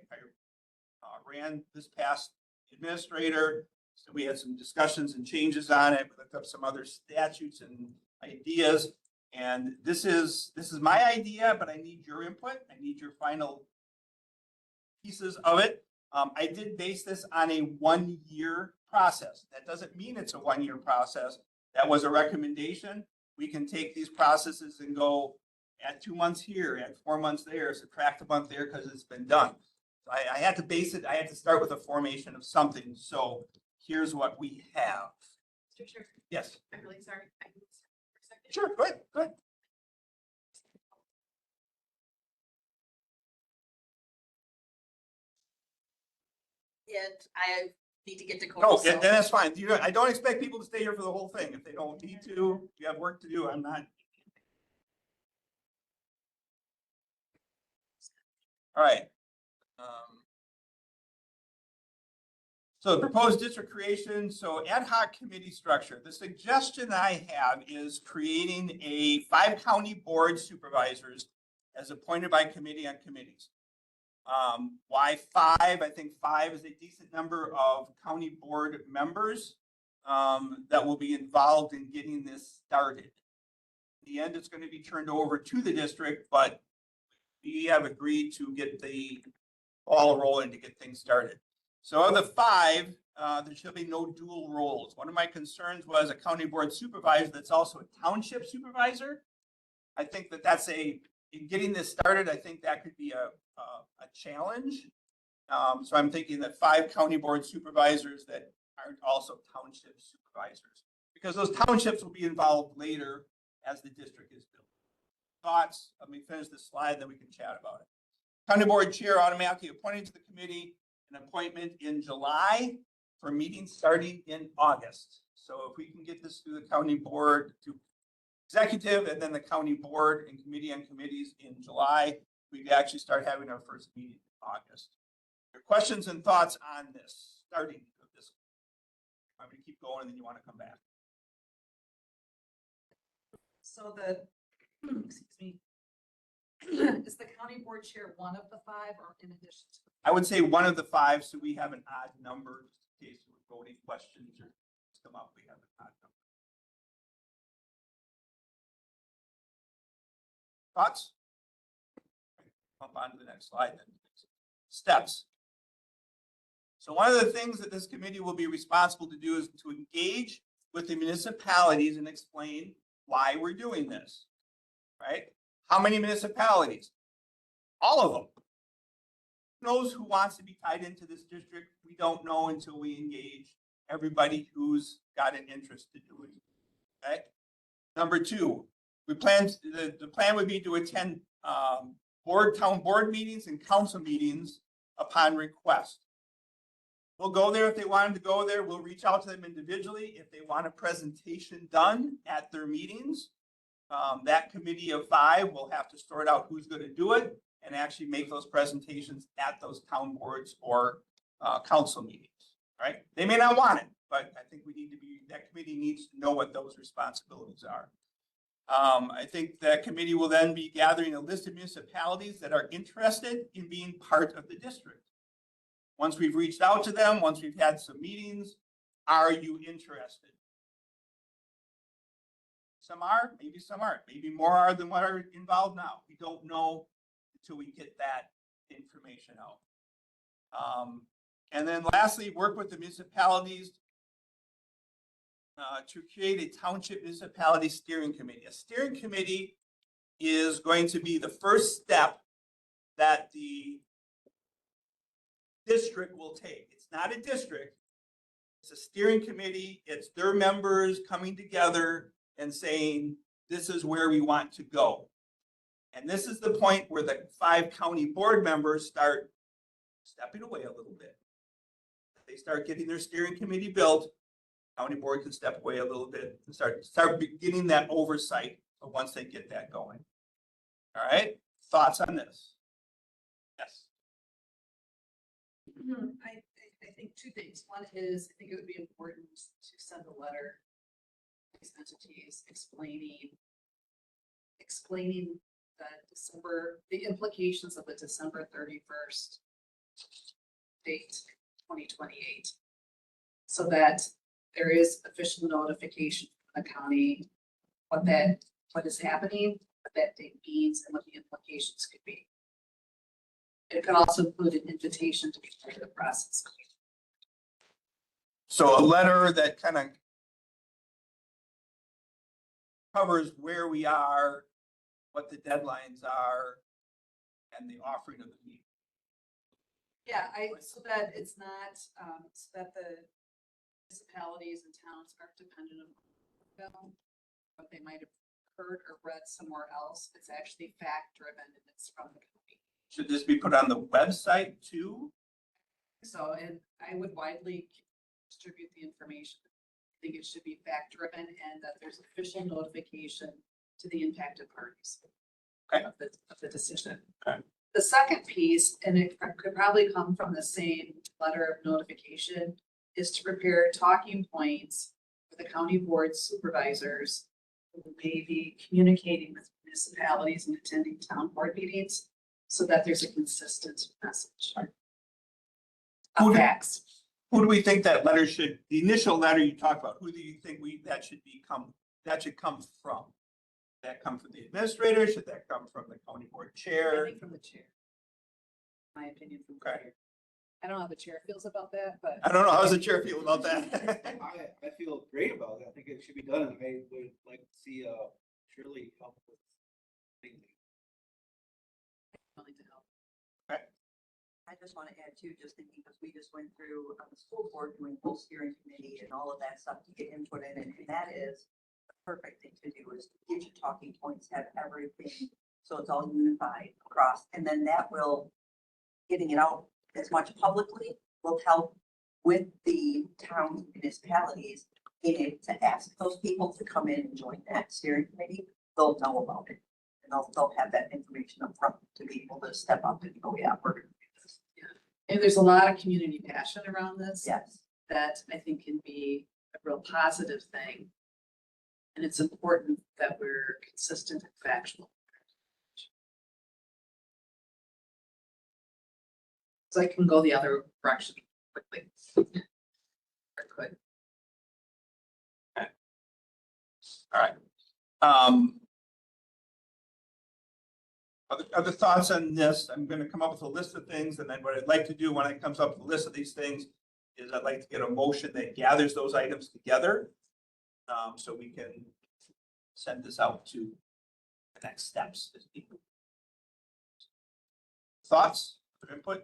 ran this past administrator, so we had some discussions and changes on it. We looked up some other statutes and ideas. And this is my idea, but I need your input. I need your final pieces of it. I did base this on a 1-year process. That doesn't mean it's a 1-year process. That was a recommendation. We can take these processes and go add 2 months here, add 4 months there, subtract a month there because it's been done. So I had to base it. I had to start with a formation of something. So here's what we have. Mr. Chair, Yes. I'm really sorry. I can stop for a second. Sure. Go ahead. Go ahead. And I need to get to No, court. then that's fine. I don't expect people to stay here for the whole thing. If they don't need to, you have work to do. I'm not. All right. So the proposed district creation, so ad hoc committee structure. The suggestion I have is creating a 5-county board supervisors as appointed by committee on committees. Why 5? I think 5 is a decent number of county board members that will be involved in getting this started. In the end, it's going to be turned over to the district, but we have agreed to get the ball rolling to get things started. So of the 5, there should be no dual roles. One of my concerns was a county board supervisor that's also a township supervisor. I think that's in getting this started, I think that could be a challenge. So I'm thinking that 5 county board supervisors that aren't also township supervisors, because those townships will be involved later as the district is built. Thoughts? Let me finish this slide, then we can chat about it. County board chair automatically appointed to the committee, an appointment in July for meetings starting in August. So if we can get this through the county board to executive and then the county board and committee on committees in July, we could actually start having our first meeting in August. Your questions and thoughts on this starting of this? I'm going to keep going and then you want to come back. So excuse me. Is the county board chair one of the 5 or in addition to? I would say one of the 5, so we have an odd number in case we're voting questions or come up, we have an odd number. Thoughts? Jump on to the next slide then. Steps. So one of the things that this committee will be responsible to do is to engage with the municipalities and explain why we're doing this, right? How many municipalities? All of them. Who knows who wants to be tied into this district? We don't know until we engage everybody who's got an interest to do it. Okay? Number two, the plan would be to attend town board meetings and council meetings upon request. We'll go there if they wanted to go there. We'll reach out to them individually. If they want a presentation done at their meetings, that committee of 5 will have to sort out who's going to do it and actually make those presentations at those town boards or council meetings, right? They may not want it, but I think that committee needs to know what those responsibilities are. I think that committee will then be gathering a list of municipalities that are interested in being part of the district. Once we've reached out to them, once we've had some meetings, are you interested? Some are, maybe some aren't, maybe more are than what are involved now. We don't know until we get that information out. And then lastly, work with the municipalities to create a township municipality steering committee. A steering committee is going to be the first step that the district will take. It's not a district. It's a steering committee. It's their members coming together and saying, this is where we want to go. And this is the point where the 5 county board members start stepping away a little bit. They start getting their steering committee built. County board can step away a little bit and start getting that oversight once they get that going. All right, thoughts on this? Yes. I think 2 things. One is, I think it would be important to send a letter to these entities explaining the implications of the December 31st date, 2028. So that there is official notification from the county, what is happening, what that date means, and what the implications could be. It could also include an invitation to be part of the process. So a letter that kind of covers where we are, what the deadlines are, and the offering of the meeting. Yeah, so that it's not, so that the municipalities and towns aren't dependent on what they might have heard or read somewhere else. It's actually fact driven and it's from the county. Should this be put on the website too? So, and I would widely distribute the information. I think it should be fact driven and that there's official notification to the impacted parties. Okay. Of the decision. Okay. The second piece, and it could probably come from the same letter of notification, is to prepare talking points for the county board supervisors who may be communicating with municipalities and attending town board meetings so that there's a consistent message. Who Of do- facts. Who do we think that letter should, the initial letter you talked about, who do you think that should come from? Should that come from the administrator? Should that come from the county board I chair? think from the chair. My opinion from the Okay. chair. I don't know how the chair feels about that, but. I don't know, how's the chair feel about that? I feel great about it. I think it should be done, and I would like to see Shirley help with things. Willing to help. I just want to add too, just thinking, because we just went through the school board doing full steering committee and all of that stuff to get input in, and that is the perfect thing to do is get your talking points, have everything, so it's all unified across, and then that will, getting it out as much publicly will help with the town municipalities being able to ask those people to come in and join that steering committee. They'll know about it, and they'll have that information up front to be able to step up and go, yeah, we're gonna do this. And there's a lot of community passion around this. Yes. That I think can be a real positive thing. And it's important that we're consistent and factual. So I can go the other direction quickly. Or could. All right. Other thoughts on this? I'm going to come up with a list of things, and then what I'd like to do when it comes up with a list of these things is I'd like to get a motion that gathers those items together, so we can send this out to the next steps. thoughts or input?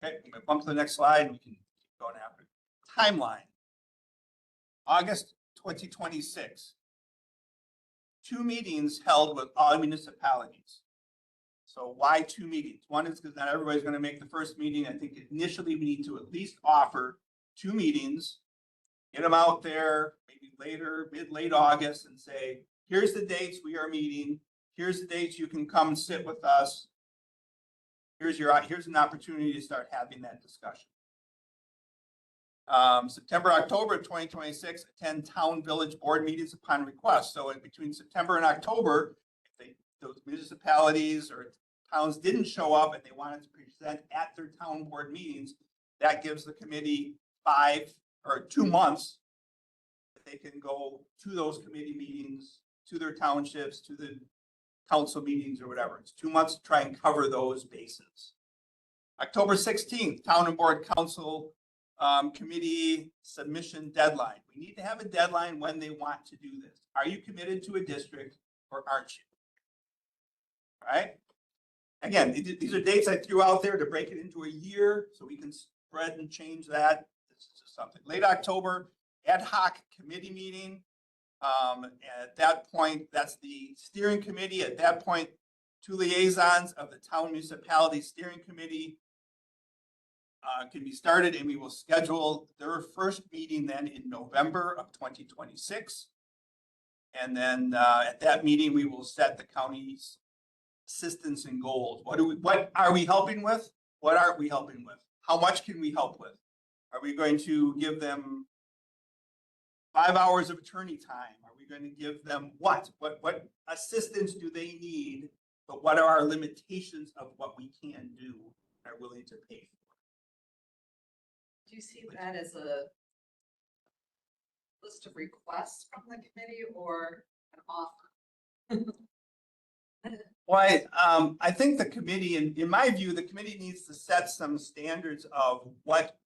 Okay, I'm gonna bump to the next slide and we can keep going after. Timeline. August 2026. 2 meetings held with all municipalities. So why 2 meetings? One is because not everybody's gonna make the first meeting. I think initially we need to at least offer 2 meetings. Get them out there, maybe later, late August, and say, here's the dates we are meeting. Here's the dates you can come sit with us. Here's an opportunity to start having that discussion. September, October 2026, attend town village board meetings upon request. So in between September and October, if those municipalities or towns didn't show up and they wanted to present at their town board meetings, that gives the committee 2 months that they can go to those committee meetings, to their townships, to the council meetings or whatever. It's 2 months to try and cover those bases. October 16th, town and board council committee submission deadline. We need to have a deadline when they want to do this. Are you committed to a district or aren't you? All right. Again, these are dates I threw out there to break it into a year so we can spread and change that. This is just something. Late October, ad hoc committee meeting. At that point, that's the steering committee. At that point, 2 liaisons of the town municipality steering committee can be started, and we will schedule their first meeting then in November of 2026. And then at that meeting, we will set the county's assistance and goals. What are we helping with? What aren't we helping with? How much can we help with? Are we going to give them 5 hours of attorney time? Are we going to give them what assistance do they need? But what are our limitations of what we can do and are willing to pay for? Do you see that as a list of requests from the committee or an offer? Why, I think the committee, in my view, the committee needs to set some standards of what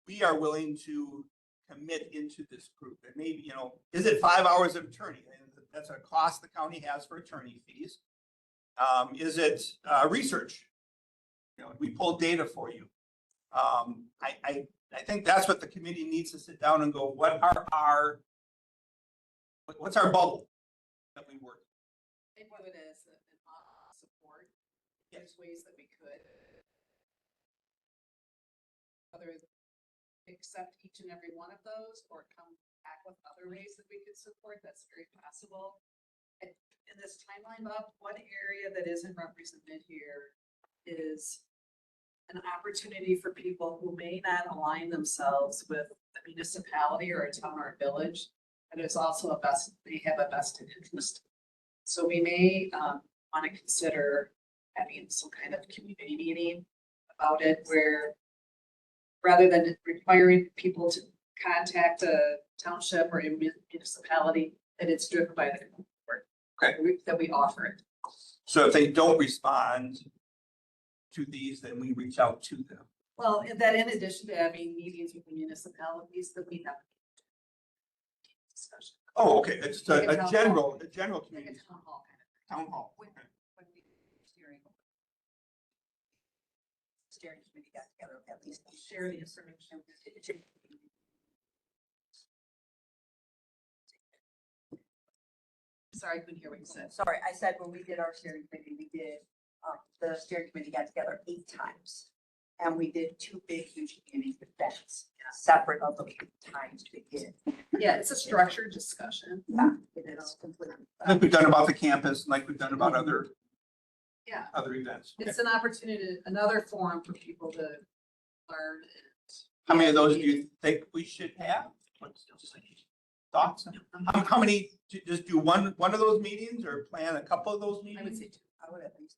we are willing to commit into this group. And maybe, is it 5 hours of attorney? That's a cost the county has for attorney fees. Is it research? We pull data for you. I think that's what the committee needs to sit down and go, what's our bubble that we work? Think of it as an support. There's ways that we could. Whether accept each and every one of those or come back with other ways that we could support, that's very possible. And in this timeline, Bob, one area that isn't represented here is an opportunity for people who may not align themselves with a municipality or a town or a village, but it's also they have a vested interest. So we may want to consider having some kind of community meeting about it where rather than requiring people to contact a township or a municipality, that it's driven by the board. Okay. That we offer it. So if they don't respond to these, then we reach out to them. Well, and that in addition to having meetings with the municipalities that we have discussion. Oh, okay. It's Like a a town general hall. community. Like a town hall kind of. Town hall. When Okay. we steering, Steering committee got together, at least share the information. Sorry, I couldn't hear what you said. Sorry, I said when we did our steering committee, the steering committee got together 8 times. And we did 2 big, huge community events, separate of the times we did. Yeah, it's a structured discussion. Yeah, it is completely. Like we've done about the campus, and like we've done about other events. Okay. It's an opportunity, another forum for people to learn. How many of those do you think we should have? Thoughts? How many, just do one of those meetings or plan a couple of those meetings? I would say 2. I would at least.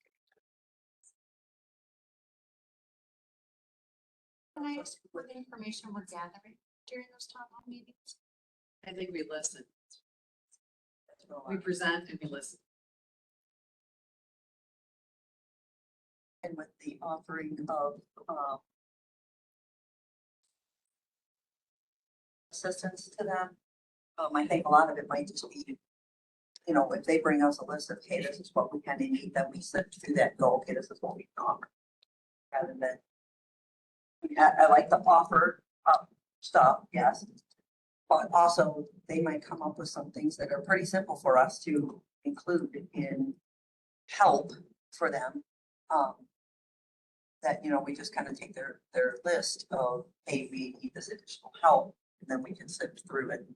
Can I ask what information we're gathering during those town hall meetings? I think we listen. We present and we listen. And with the offering of assistance to them, I think a lot of it might just be you know, if they bring us a list of, hey, this is what we kind of need, then we sit through that and go, okay, this is what we can offer. Rather than, I like the offer stuff, yes. But also, they might come up with some things that are pretty simple for us to include in help for them. That, you know, we just kind of take their list of, hey, we need this additional help, and then we can sift through it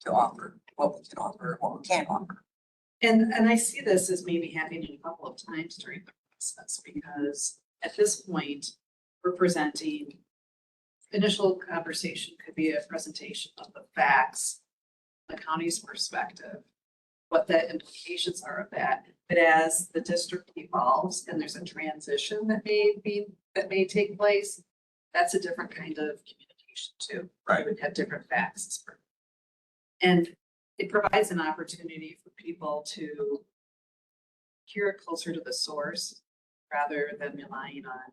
to offer what we can offer, what we can't offer. And I see this as maybe happening a couple of times during the process, because at this point, we're presenting, initial conversation could be a presentation of the facts, the county's perspective, what the implications are of that. But as the district evolves and there's a transition that may take place, that's a different kind of communication too. Right. We would have different facts. And it provides an opportunity for people to hear it closer to the source rather than relying on.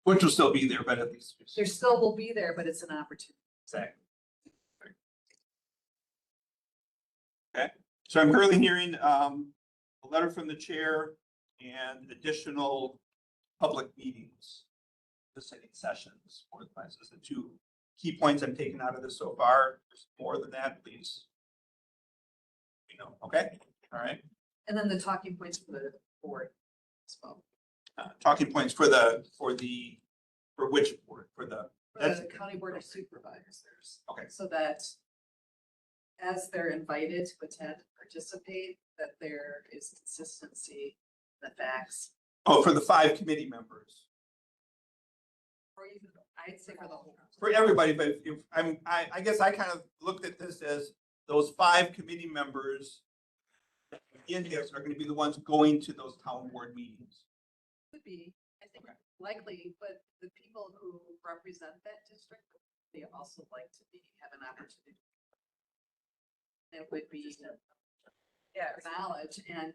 Which will still be there, but at least. There still will be there, but it's an opportunity. Exactly. Okay, so I'm currently hearing a letter from the chair and additional public meetings, listening sessions for the classes. The two key points I'm taking out of this so far. There's more than that, please. You know, okay, all right. And then the talking points for the board as well. Talking points for which board? For the. For the county board of supervisors. Okay. So that as they're invited to attend, participate, that there is consistency, in the facts. Oh, for the 5 committee members. Or even, I'd say for the whole. For everybody, but if I guess I kind of looked at this as those 5 committee members in this are going to be the ones going to those town board meetings. Could be, I think likely, but the people who represent that district, they also like to have an opportunity. It would be, knowledge and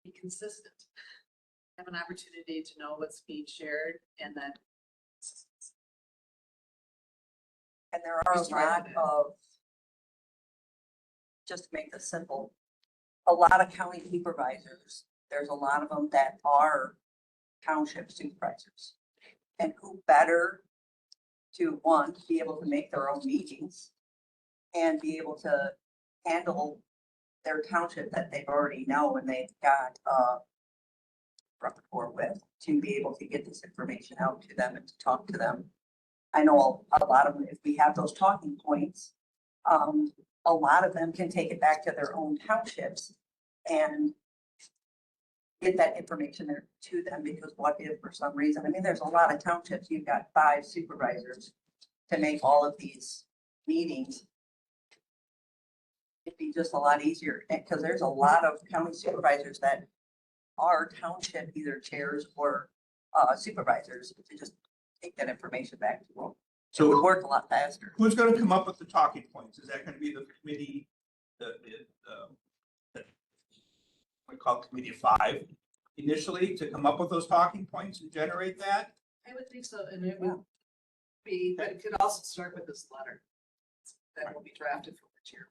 be consistent. Have an opportunity to know what's being shared and then. And there are a lot of, just to make this simple, a lot of county supervisors, there's a lot of them that are township supervisors. And who better to, one, be able to make their own meetings and be able to handle their township that they already know and they've got rapport with, to be able to get this information out to them and to talk to them. I know a lot of them, if we have those talking points, a lot of them can take it back to their own townships and get that information there to them, because what if for some reason, I mean, there's a lot of townships, you've got 5 supervisors to make all of these meetings. It'd be just a lot easier, because there's a lot of county supervisors that are township either chairs or supervisors, to just take that information back to them. So it would work a lot faster. Who's going to come up with the talking points? Is that going to be the committee, we call it committee of 5 initially, to come up with those talking points and generate that? I would think so, and it would be, but it could also start with this letter that will be drafted from the chair.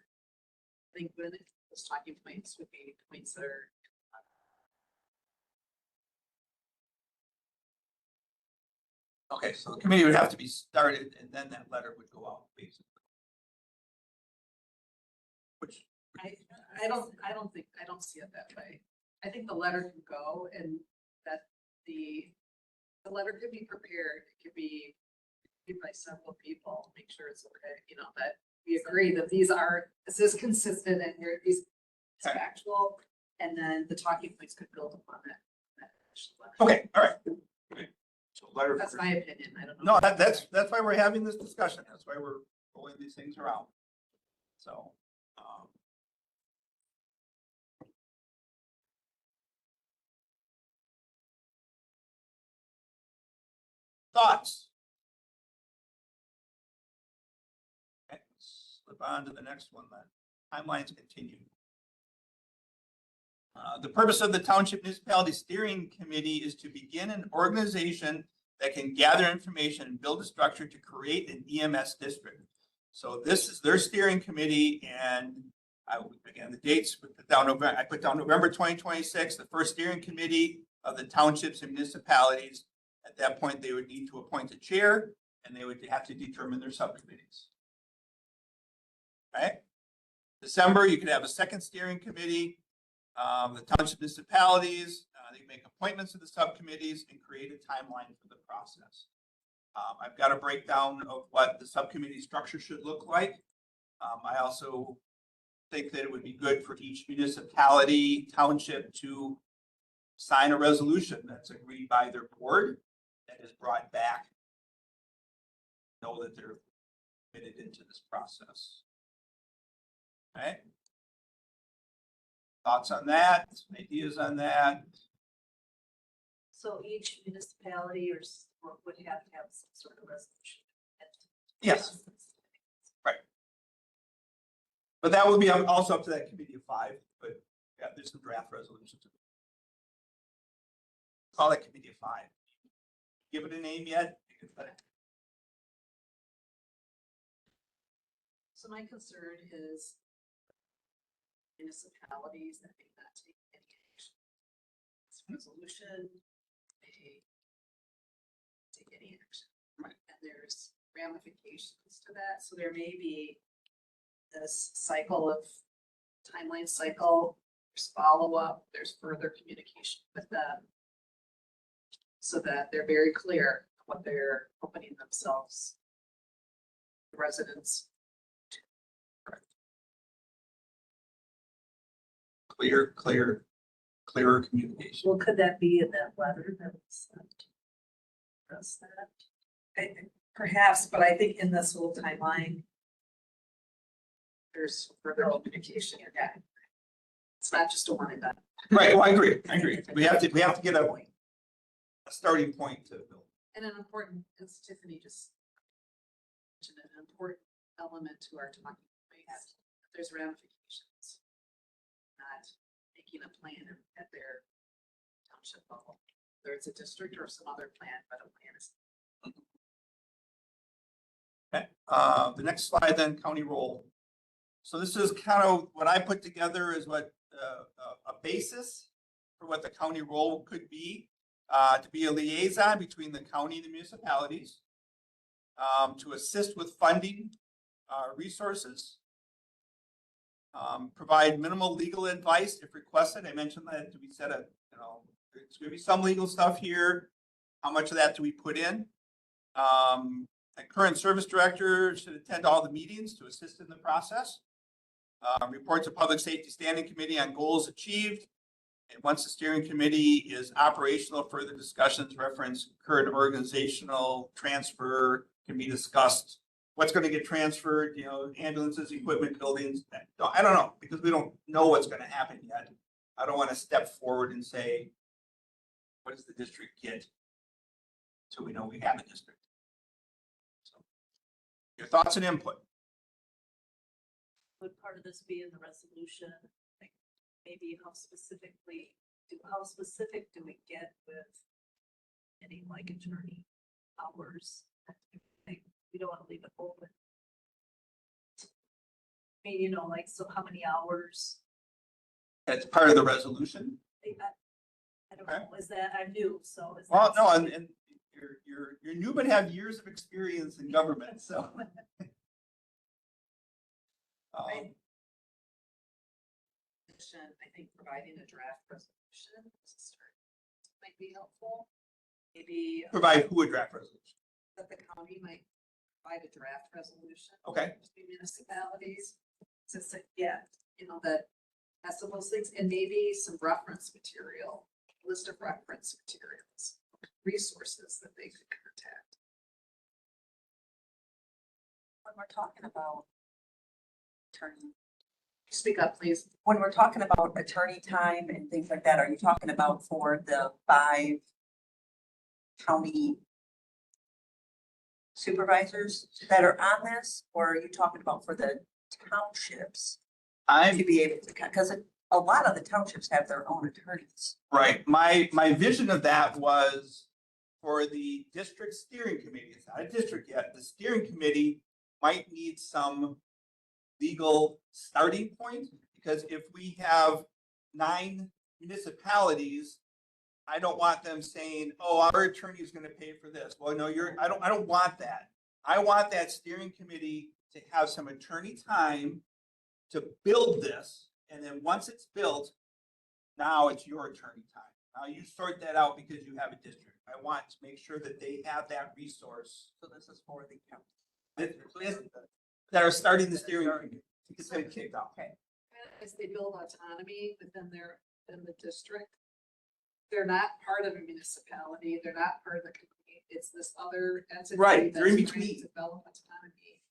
I think when those talking points would be points that are. Okay, so the committee would have to be started and then that letter would go out, basically. Which. I don't see it that way. I think the letter can go and that the letter could be prepared, it could be reviewed by several people, make sure it's okay, you know, that we agree that this is consistent and these it's Okay. factual, and then the talking points could build upon that. Okay, all right. Okay. So letter. That's my opinion, I don't know. No, that's why we're having this discussion. That's why we're rolling these things around. So. Thoughts? Okay, slip on to the next one then. Timelines continue. The purpose of the Township Municipality Steering Committee is to begin an organization that can gather information and build a structure to create an EMS district. So this is their steering committee, and again, the dates, I put down November 2026, the first steering committee of the townships and municipalities. At that point, they would need to appoint a chair, and they would have to determine their subcommittees. Right? December, you could have a second steering committee. The township municipalities, they make appointments to the subcommittees and create a timeline for the process. I've got a breakdown of what the subcommittee structure should look like. I also think that it would be good for each municipality, township to sign a resolution that's agreed by their board that is brought back. Know that they're committed into this process. Okay. Thoughts on that, ideas on that? So each municipality or would have to have some sort of resolution. Yes. Right. But that would be also up to that committee of 5, but yeah, there's some draft resolutions. Call it committee of 5. Give it a name yet? So my concern is municipalities that may not take any action. This resolution may take any action. Right. And there's ramifications to that. So there may be this cycle of timeline cycle, there's follow-up, there's further communication with them. So that they're very clear what they're opening themselves, the residents. Clearer communication. Well, could that be in that letter that was sent? Does that? Perhaps, but I think in this whole timeline, there's further communication. Yeah. It's not just a one and done. Right, well, I agree. We have to get a starting point to build. And an important, as Tiffany just mentioned, an important element to our talking points. There's ramifications. Not making a plan at their township level, whether it's a district or some other plan, but a plan is. Okay, the next slide then, county role. So this is kind of what I put together is what a basis for what the county role could be, to be a liaison between the county and the municipalities, to assist with funding resources, provide minimal legal advice if requested. I mentioned that we said there's going to be some legal stuff here. How much of that do we put in? A current service director should attend all the meetings to assist in the process. Report to Public Safety Standing Committee on goals achieved. And once the steering committee is operational, further discussions reference current organizational transfer can be discussed. What's going to get transferred, ambulances, equipment, buildings. I don't know, because we don't know what's going to happen yet. I don't want to step forward and say, what does the district get? So we know we have a district. So, your thoughts and input. Would part of this be in the resolution? Like maybe how specific do we get with any like attorney hours? We don't want to leave it open. I mean, so how many hours? That's part of the resolution. I don't know, is that, I'm new, so. Well, no, and you're new, but have years of experience in government, so. I think providing a draft resolution might be helpful. Maybe. Provide who a draft resolution? That the county might provide a draft resolution. Okay. To municipalities, that has some of those things, and maybe some reference material, list of reference materials, resources that they could contact. When we're talking about attorney, Speak up, please. when we're talking about attorney time and things like that, are you talking about for the 5 county supervisors that are on this? Or are you talking about for the townships to be able to, because a lot of the townships have their own attorneys. Right. My vision of that was for the district steering committee. It's not a district yet. The steering committee might need some legal starting point, because if we have 9 municipalities, I don't want them saying, oh, our attorney is gonna pay for this. Well, no, I don't want that. I want that steering committee to have some attorney time to build this, and then once it's built, now it's your attorney time. Now you sort that out because you have a district. I want to make sure that they have that resource. So this is for the county. That are starting the steering committee to get them kicked off. Okay. As they build autonomy within the district, they're not part of a municipality, they're not part of the community, it's this other entity. Right, they're in that's trying to between. Develop autonomy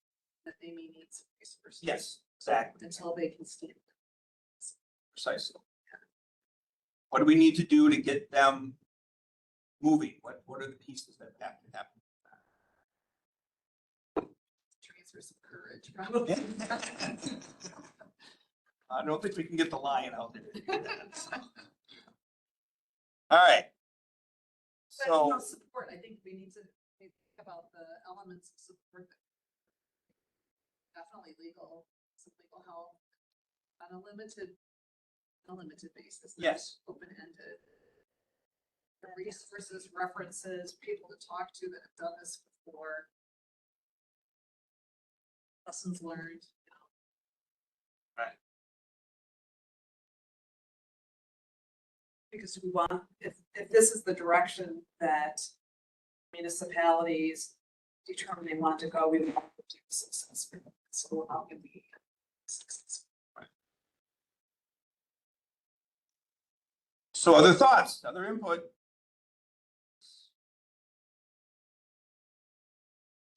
that they may need some resources. Yes, exactly, Until they can stand. precisely. What do we need to do to get them moving? What are the pieces that have to happen? Transfer some courage, probably. I don't think we can get the lion out there. All right. But, you know, So, support, I think we need to think about the elements of support. Definitely legal, some legal help on a limited basis. not yes, Open-ended. The resources, references, people to talk to that have done this before. Lessons learned, you know. Right. Because we want, if this is the direction that municipalities determine they want to go, we want to be successful. So how can we be successful? so other thoughts, other input?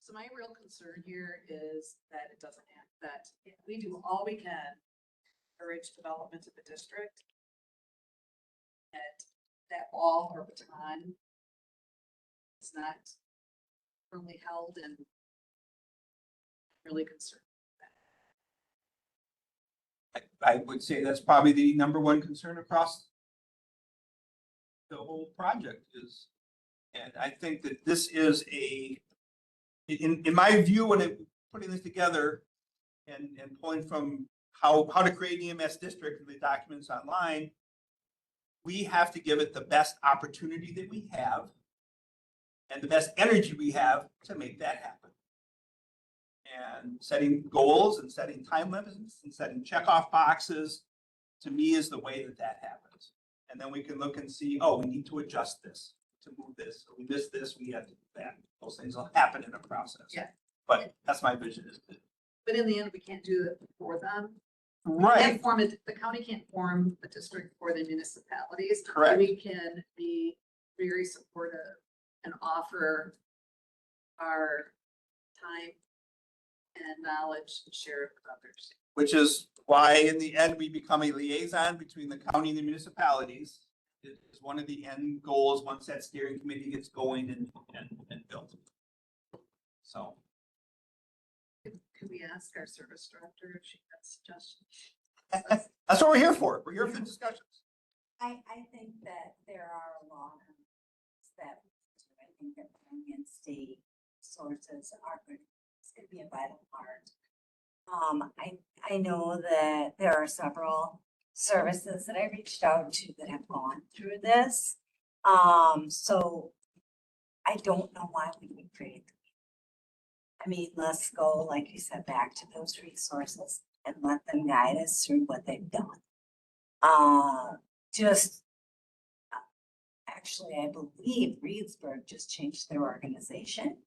So my real concern here is that it doesn't have, that if we do all we can, to encourage development of the district, that all or baton is not firmly held, and really concerned. I would say that's probably the number one concern across the whole project is, and I think that this is in my view, when putting this together and pulling from how to create an EMS district and the documents online, we have to give it the best opportunity that we have and the best energy we have to make that happen. And setting goals and setting time limits and setting checkoff boxes, to me, is the way that happens. And then we can look and see, oh, we need to adjust this to move this. We missed this, we have to do that. Those things will happen in a process. Yeah. But that's my vision, is that. But in the end, we can't do it for them. Right. Can't form it, the county can't form a district for the municipalities. Correct. We can be very supportive and offer our time and knowledge and share it with others. Which is why in the end, we become a liaison between the county and the municipalities. It is one of the end goals once that steering committee gets going and built. So. Could we ask our service director if she has suggestions? That's what we're here for. We're here for discussions. I think that there are a lot of that, I think that county and state sources are good. It's gonna be a vital part. I know that there are several services that I reached out to that have gone through this. So I don't know why we would create them. I mean, let's go, like you said, back to those resources and let them guide us through what they've done. Actually, I believe Reedsburg just changed their organization.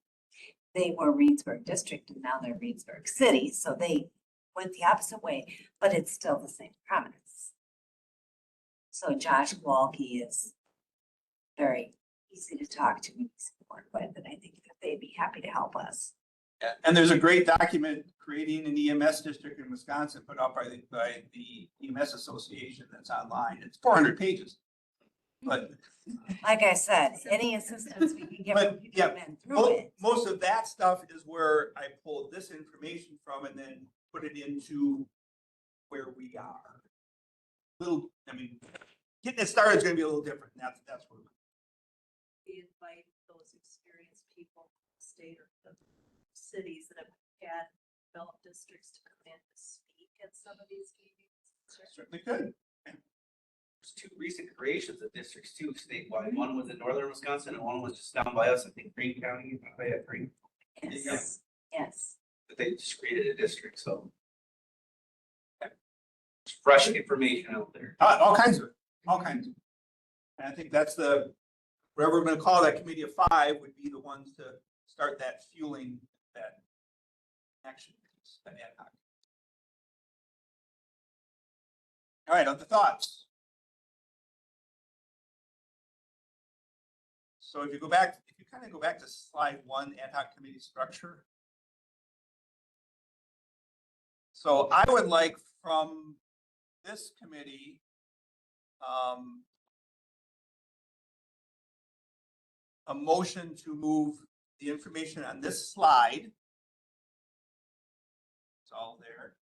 They were Reedsburg District and now they're Reedsburg City, so they went the opposite way, but it's still the same premise. So Josh Walke is very easy to talk to and work with, and I think that they'd be happy to help us. And there's a great document creating an EMS district in Wisconsin put out by the EMS Association that's online. It's 400 pages. But Like I said, any assistance we can get But, from people yeah, who've been through it. most of that stuff is where I pulled this information from and then put it into where we are. Little, I mean, getting it started is gonna be a little different. That's where. We invite those experienced people, state or the cities that have add developed districts to come in to speak at some of these meetings? Certainly could. There's two recent creations of districts too statewide. One was in northern Wisconsin and one was just down by us, I think Green County, Green. Yes, yes. But they just created a district, so. It's fresh information out there. All kinds of it, all kinds of it. And I think that's whatever we're gonna call that committee of 5 would be the ones to start that fueling, that action piece, that ad hoc. All right, other thoughts? So if you kind of go back to slide 1, ad hoc committee structure. So I would like from this committee, a motion to move the information on this slide. It's all there.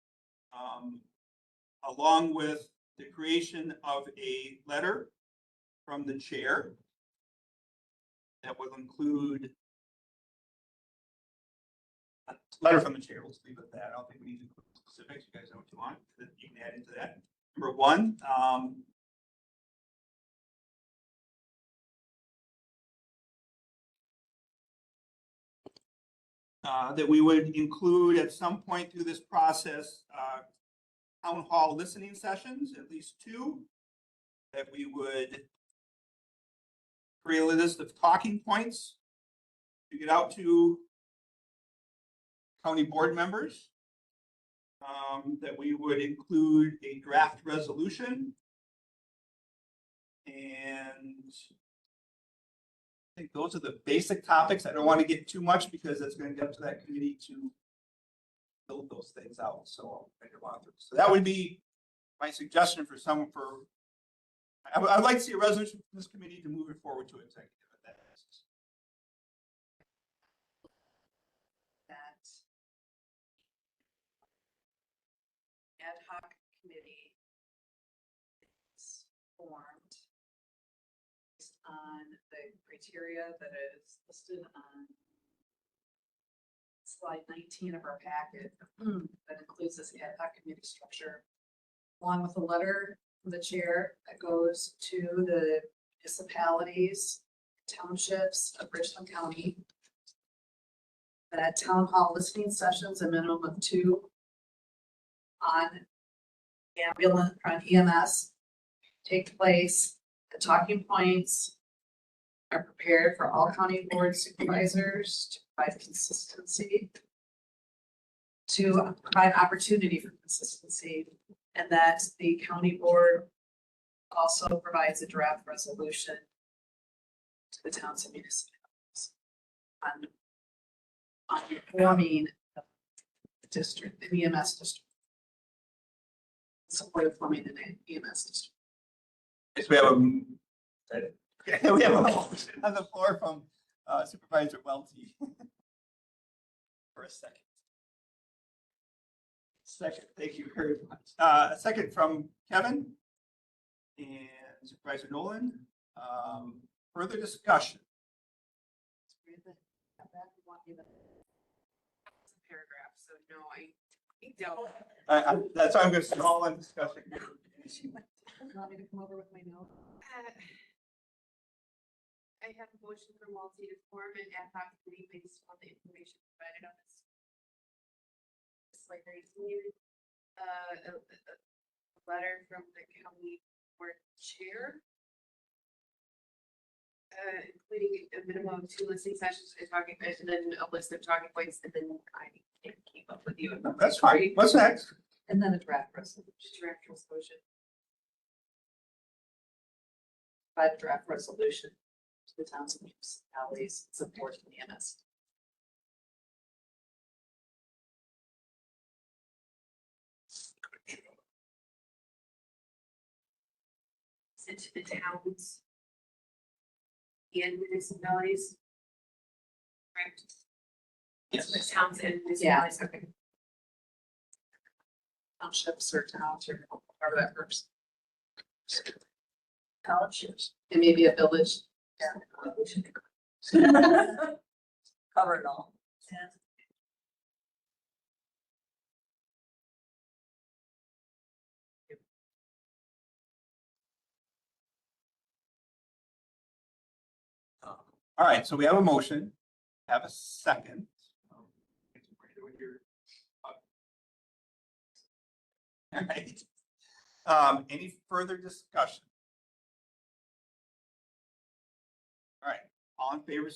Along with the creation of a letter from the chair that will include a letter from the chair. We'll just leave it at that. I don't think we need to include specifics. You guys know what you want. You can add into that. Number 1, that we would include at some point through this process, town hall listening sessions, at least 2, that we would create a list of talking points to get out to county board members, that we would include a draft resolution. And I think those are the basic topics. I don't want to get too much because it's going to get up to that committee to build those things out. So that would be my suggestion for I'd like to see a resolution from this committee to move it forward to executive at that basis. That ad hoc committee is formed based on the criteria that is listed on slide 19 of our packet that includes this ad hoc committee structure, along with a letter from the chair that goes to the municipalities, townships of Richland County. That town hall listening sessions, a minimum of 2 on ambulance, on EMS, take place. The talking points are prepared for all county board supervisors to provide consistency, to provide opportunity for consistency, and that the county board also provides a draft resolution to the towns and municipalities on forming the district, the EMS district. Support of forming an EMS district. Yes, we have a motion on the floor from Supervisor Welty. For a second. Thank you very much. A second from Kevin and Supervisor Nolan. Further discussion. Paragraph, so no, I don't. That's why I'm going to stall on discussion. You want me to come over with my note? I have a motion for Multi to form an ad hoc committee based on the information provided on this. Like I needed a letter from the county board chair, including a minimum of 2 listening sessions and talking, and then a list of talking points, and then I can't keep up with you. That's fine. What's next? And then a draft resolution. Draft resolution. By the draft resolution to the towns and municipalities support the EMS. Sent to the towns and municipalities. Correct. Yes. The towns and municipalities, okay. Townships or towns or whatever that works. Townships. It may be a village. Cover it all. All right, so we have a motion, have a second. All right. Any further discussion? All right, all in favor,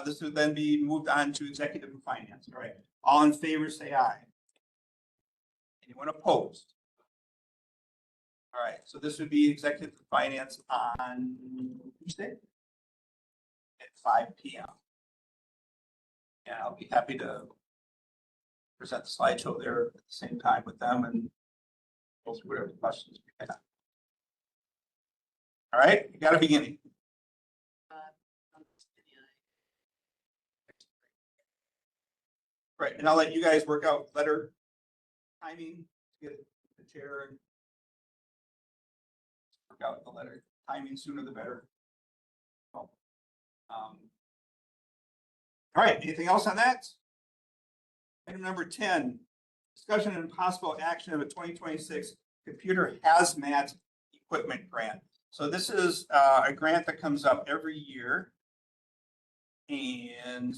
this would then be moved on to executive and finance. All right, all in favor, say aye. Anyone opposed? All right, so this would be executive and finance on Tuesday at 5 p.m. And I'll be happy to present the slideshow there at the same time with them and go through whatever questions we have. All right, you got a beginning. Right, and I'll let you guys work out letter timing to get the chair and work out the letter timing, sooner the better. All right, anything else on that? Item number 10, discussion and possible action of a 2026 computer hazmat equipment grant. So this is a grant that comes up every year. And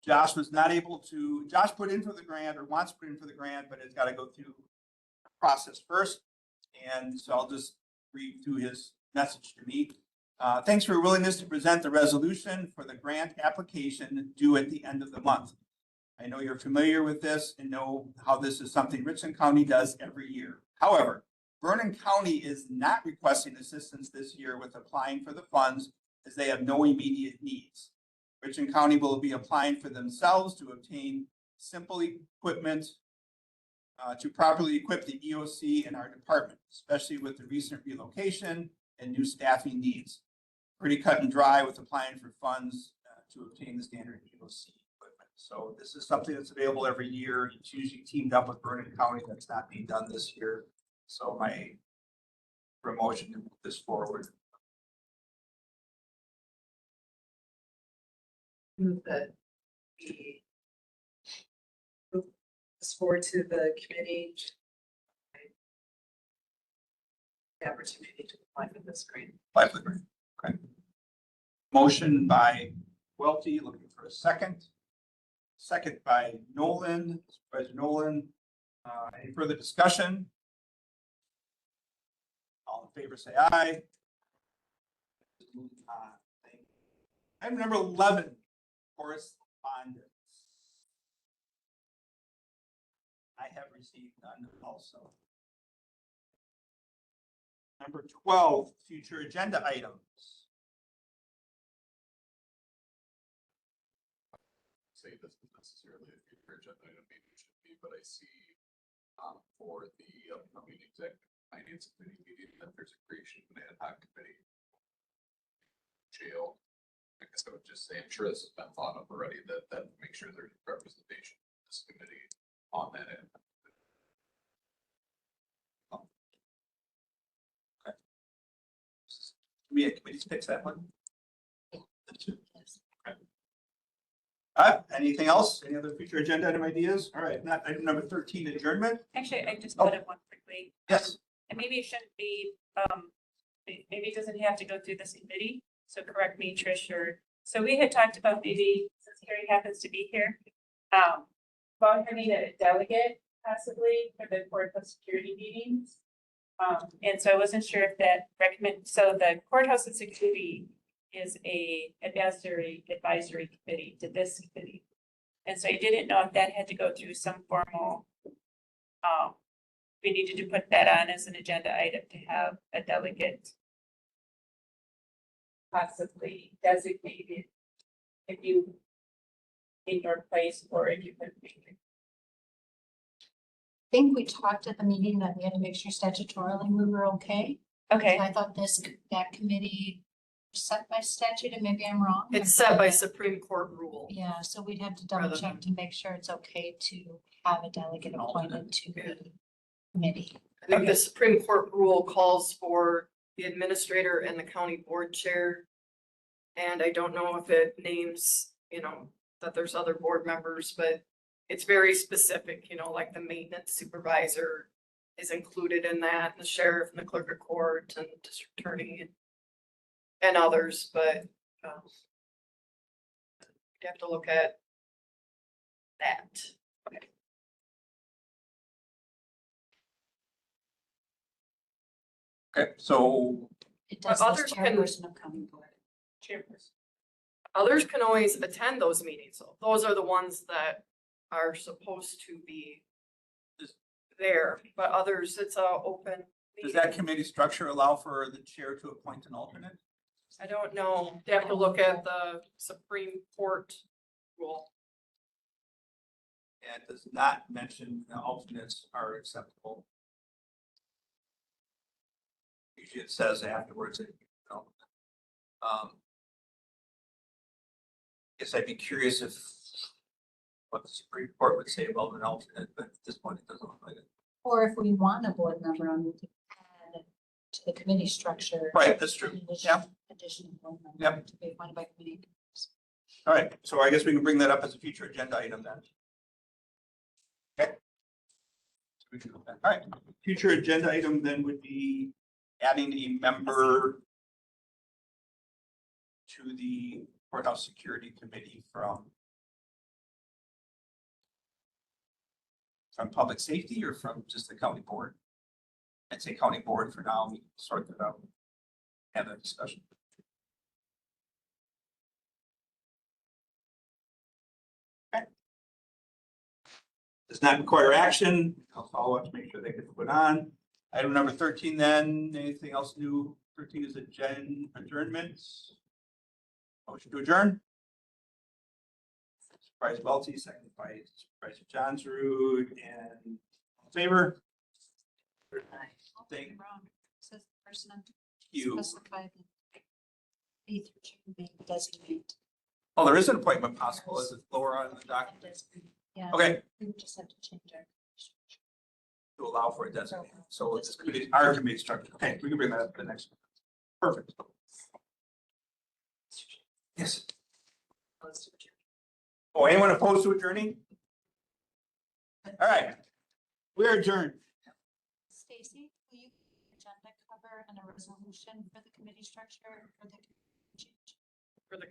Josh was not able to, Josh put in for the grant or wants to put in for the grant, but it's got to go through the process first. And so I'll just read through his message to me. Thanks for your willingness to present the resolution for the grant application due at the end of the month. I know you're familiar with this and know how this is something Richland County does every year. However, Vernon County is not requesting assistance this year with applying for the funds as they have no immediate needs. Richland County will be applying for themselves to obtain simple equipment to properly equip the EOC in our department, especially with the recent relocation and new staffing needs. Pretty cut and dry with applying for funds to obtain the standard EOC equipment. So this is something that's available every year. It's usually teamed up with Vernon County. That's not being done this year. So my promotion to move this forward. Move that we move this forward to the committee. The opportunity to apply for this grant. Apply for the grant. Okay. Motion by Welty, looking for a second. Second by Nolan, Supervisor Nolan. Any further discussion? All in favor, say aye. Item number 11, correspondence. I have received none also. Number 12, future agenda items. Say this is necessarily a future agenda item, maybe it should be, but I see for the upcoming executive finance committee meeting that there's a creation of an ad hoc committee. Jail. I guess I would just say, I'm sure this has been thought of already, that make sure there's representation of this committee on that end. Okay. We had committees fix that one. Anything else? Any other future agenda item ideas? All right, not item number 13, adjournment. Actually, I just Oh. thought of one quickly. Yes. And maybe it shouldn't be, maybe it doesn't have to go through this committee. So correct me, Trish, or, so we had talked about maybe, since Carrie happens to be here, about having a delegate possibly for the courthouse security meetings. And so I wasn't sure if that so the courthouse and security is a advisory committee to this committee. And so I didn't know if that had to go through some formal, we needed to put that on as an agenda item to have a delegate possibly designated if you in your place or if you could be. I think we talked at the meeting that we had to make sure statutorily we were okay. Okay, I thought that committee set by statute, and maybe I'm wrong. It's set by Supreme Court rule. Yeah, so we'd have to double Rather check to make sure it's okay to have a delegate appointed to the committee. I think the Supreme Court rule calls for the administrator and the county board chair. And I don't know if it names, that there's other board members, but it's very specific, like the maintenance supervisor is included in that, and the sheriff and the clerk of court and the district attorney and others, but You have to look at that. Okay, so It does But this others can- chairperson of county board. Chairperson. Others can always attend those meetings, so those are the ones that are supposed to be there, but others, it's a open. does meeting. that committee structure allow for the chair to appoint an alternate? I don't know, you have to look at the Supreme Court rule. And it does not mention the alternates are acceptable. Usually it says afterwards, that, you know. Guess I'd be curious if what the Supreme Court would say about an alternate, but at this point it doesn't look like it. Or if we want a board member on, we could add to the committee structure. Right, that's true. an Yeah. Additional board member Yep. to be appointed by committee. All right, so I guess we can bring that up as a future agenda item then. Okay. So we can do that. All right, future agenda item then would be adding a member to the courthouse security committee from public safety or from just the county board? I'd say county board for now, we can sort that out. Have a discussion. Does not require action. I'll follow up to make sure they get put on. Item number 13 then, anything else new? 13 is adjournments. Motion to adjourn. Supervisor Welty, second by Supervisor Johnsrud, and all in favor? Thank Says the person you. specified in B through G may designate. Oh, there is an appointment possible. Is it lower on the document? Yeah. Okay, We just have to change our. to allow for a designate. So it's committee, our committee structure. Okay, we can bring that up to the next one. Perfect. Yes. Oh, anyone opposed to adjourning? All right. We are adjourned. Stacy, will you agenda cover and a resolution for the committee structure for the change? For the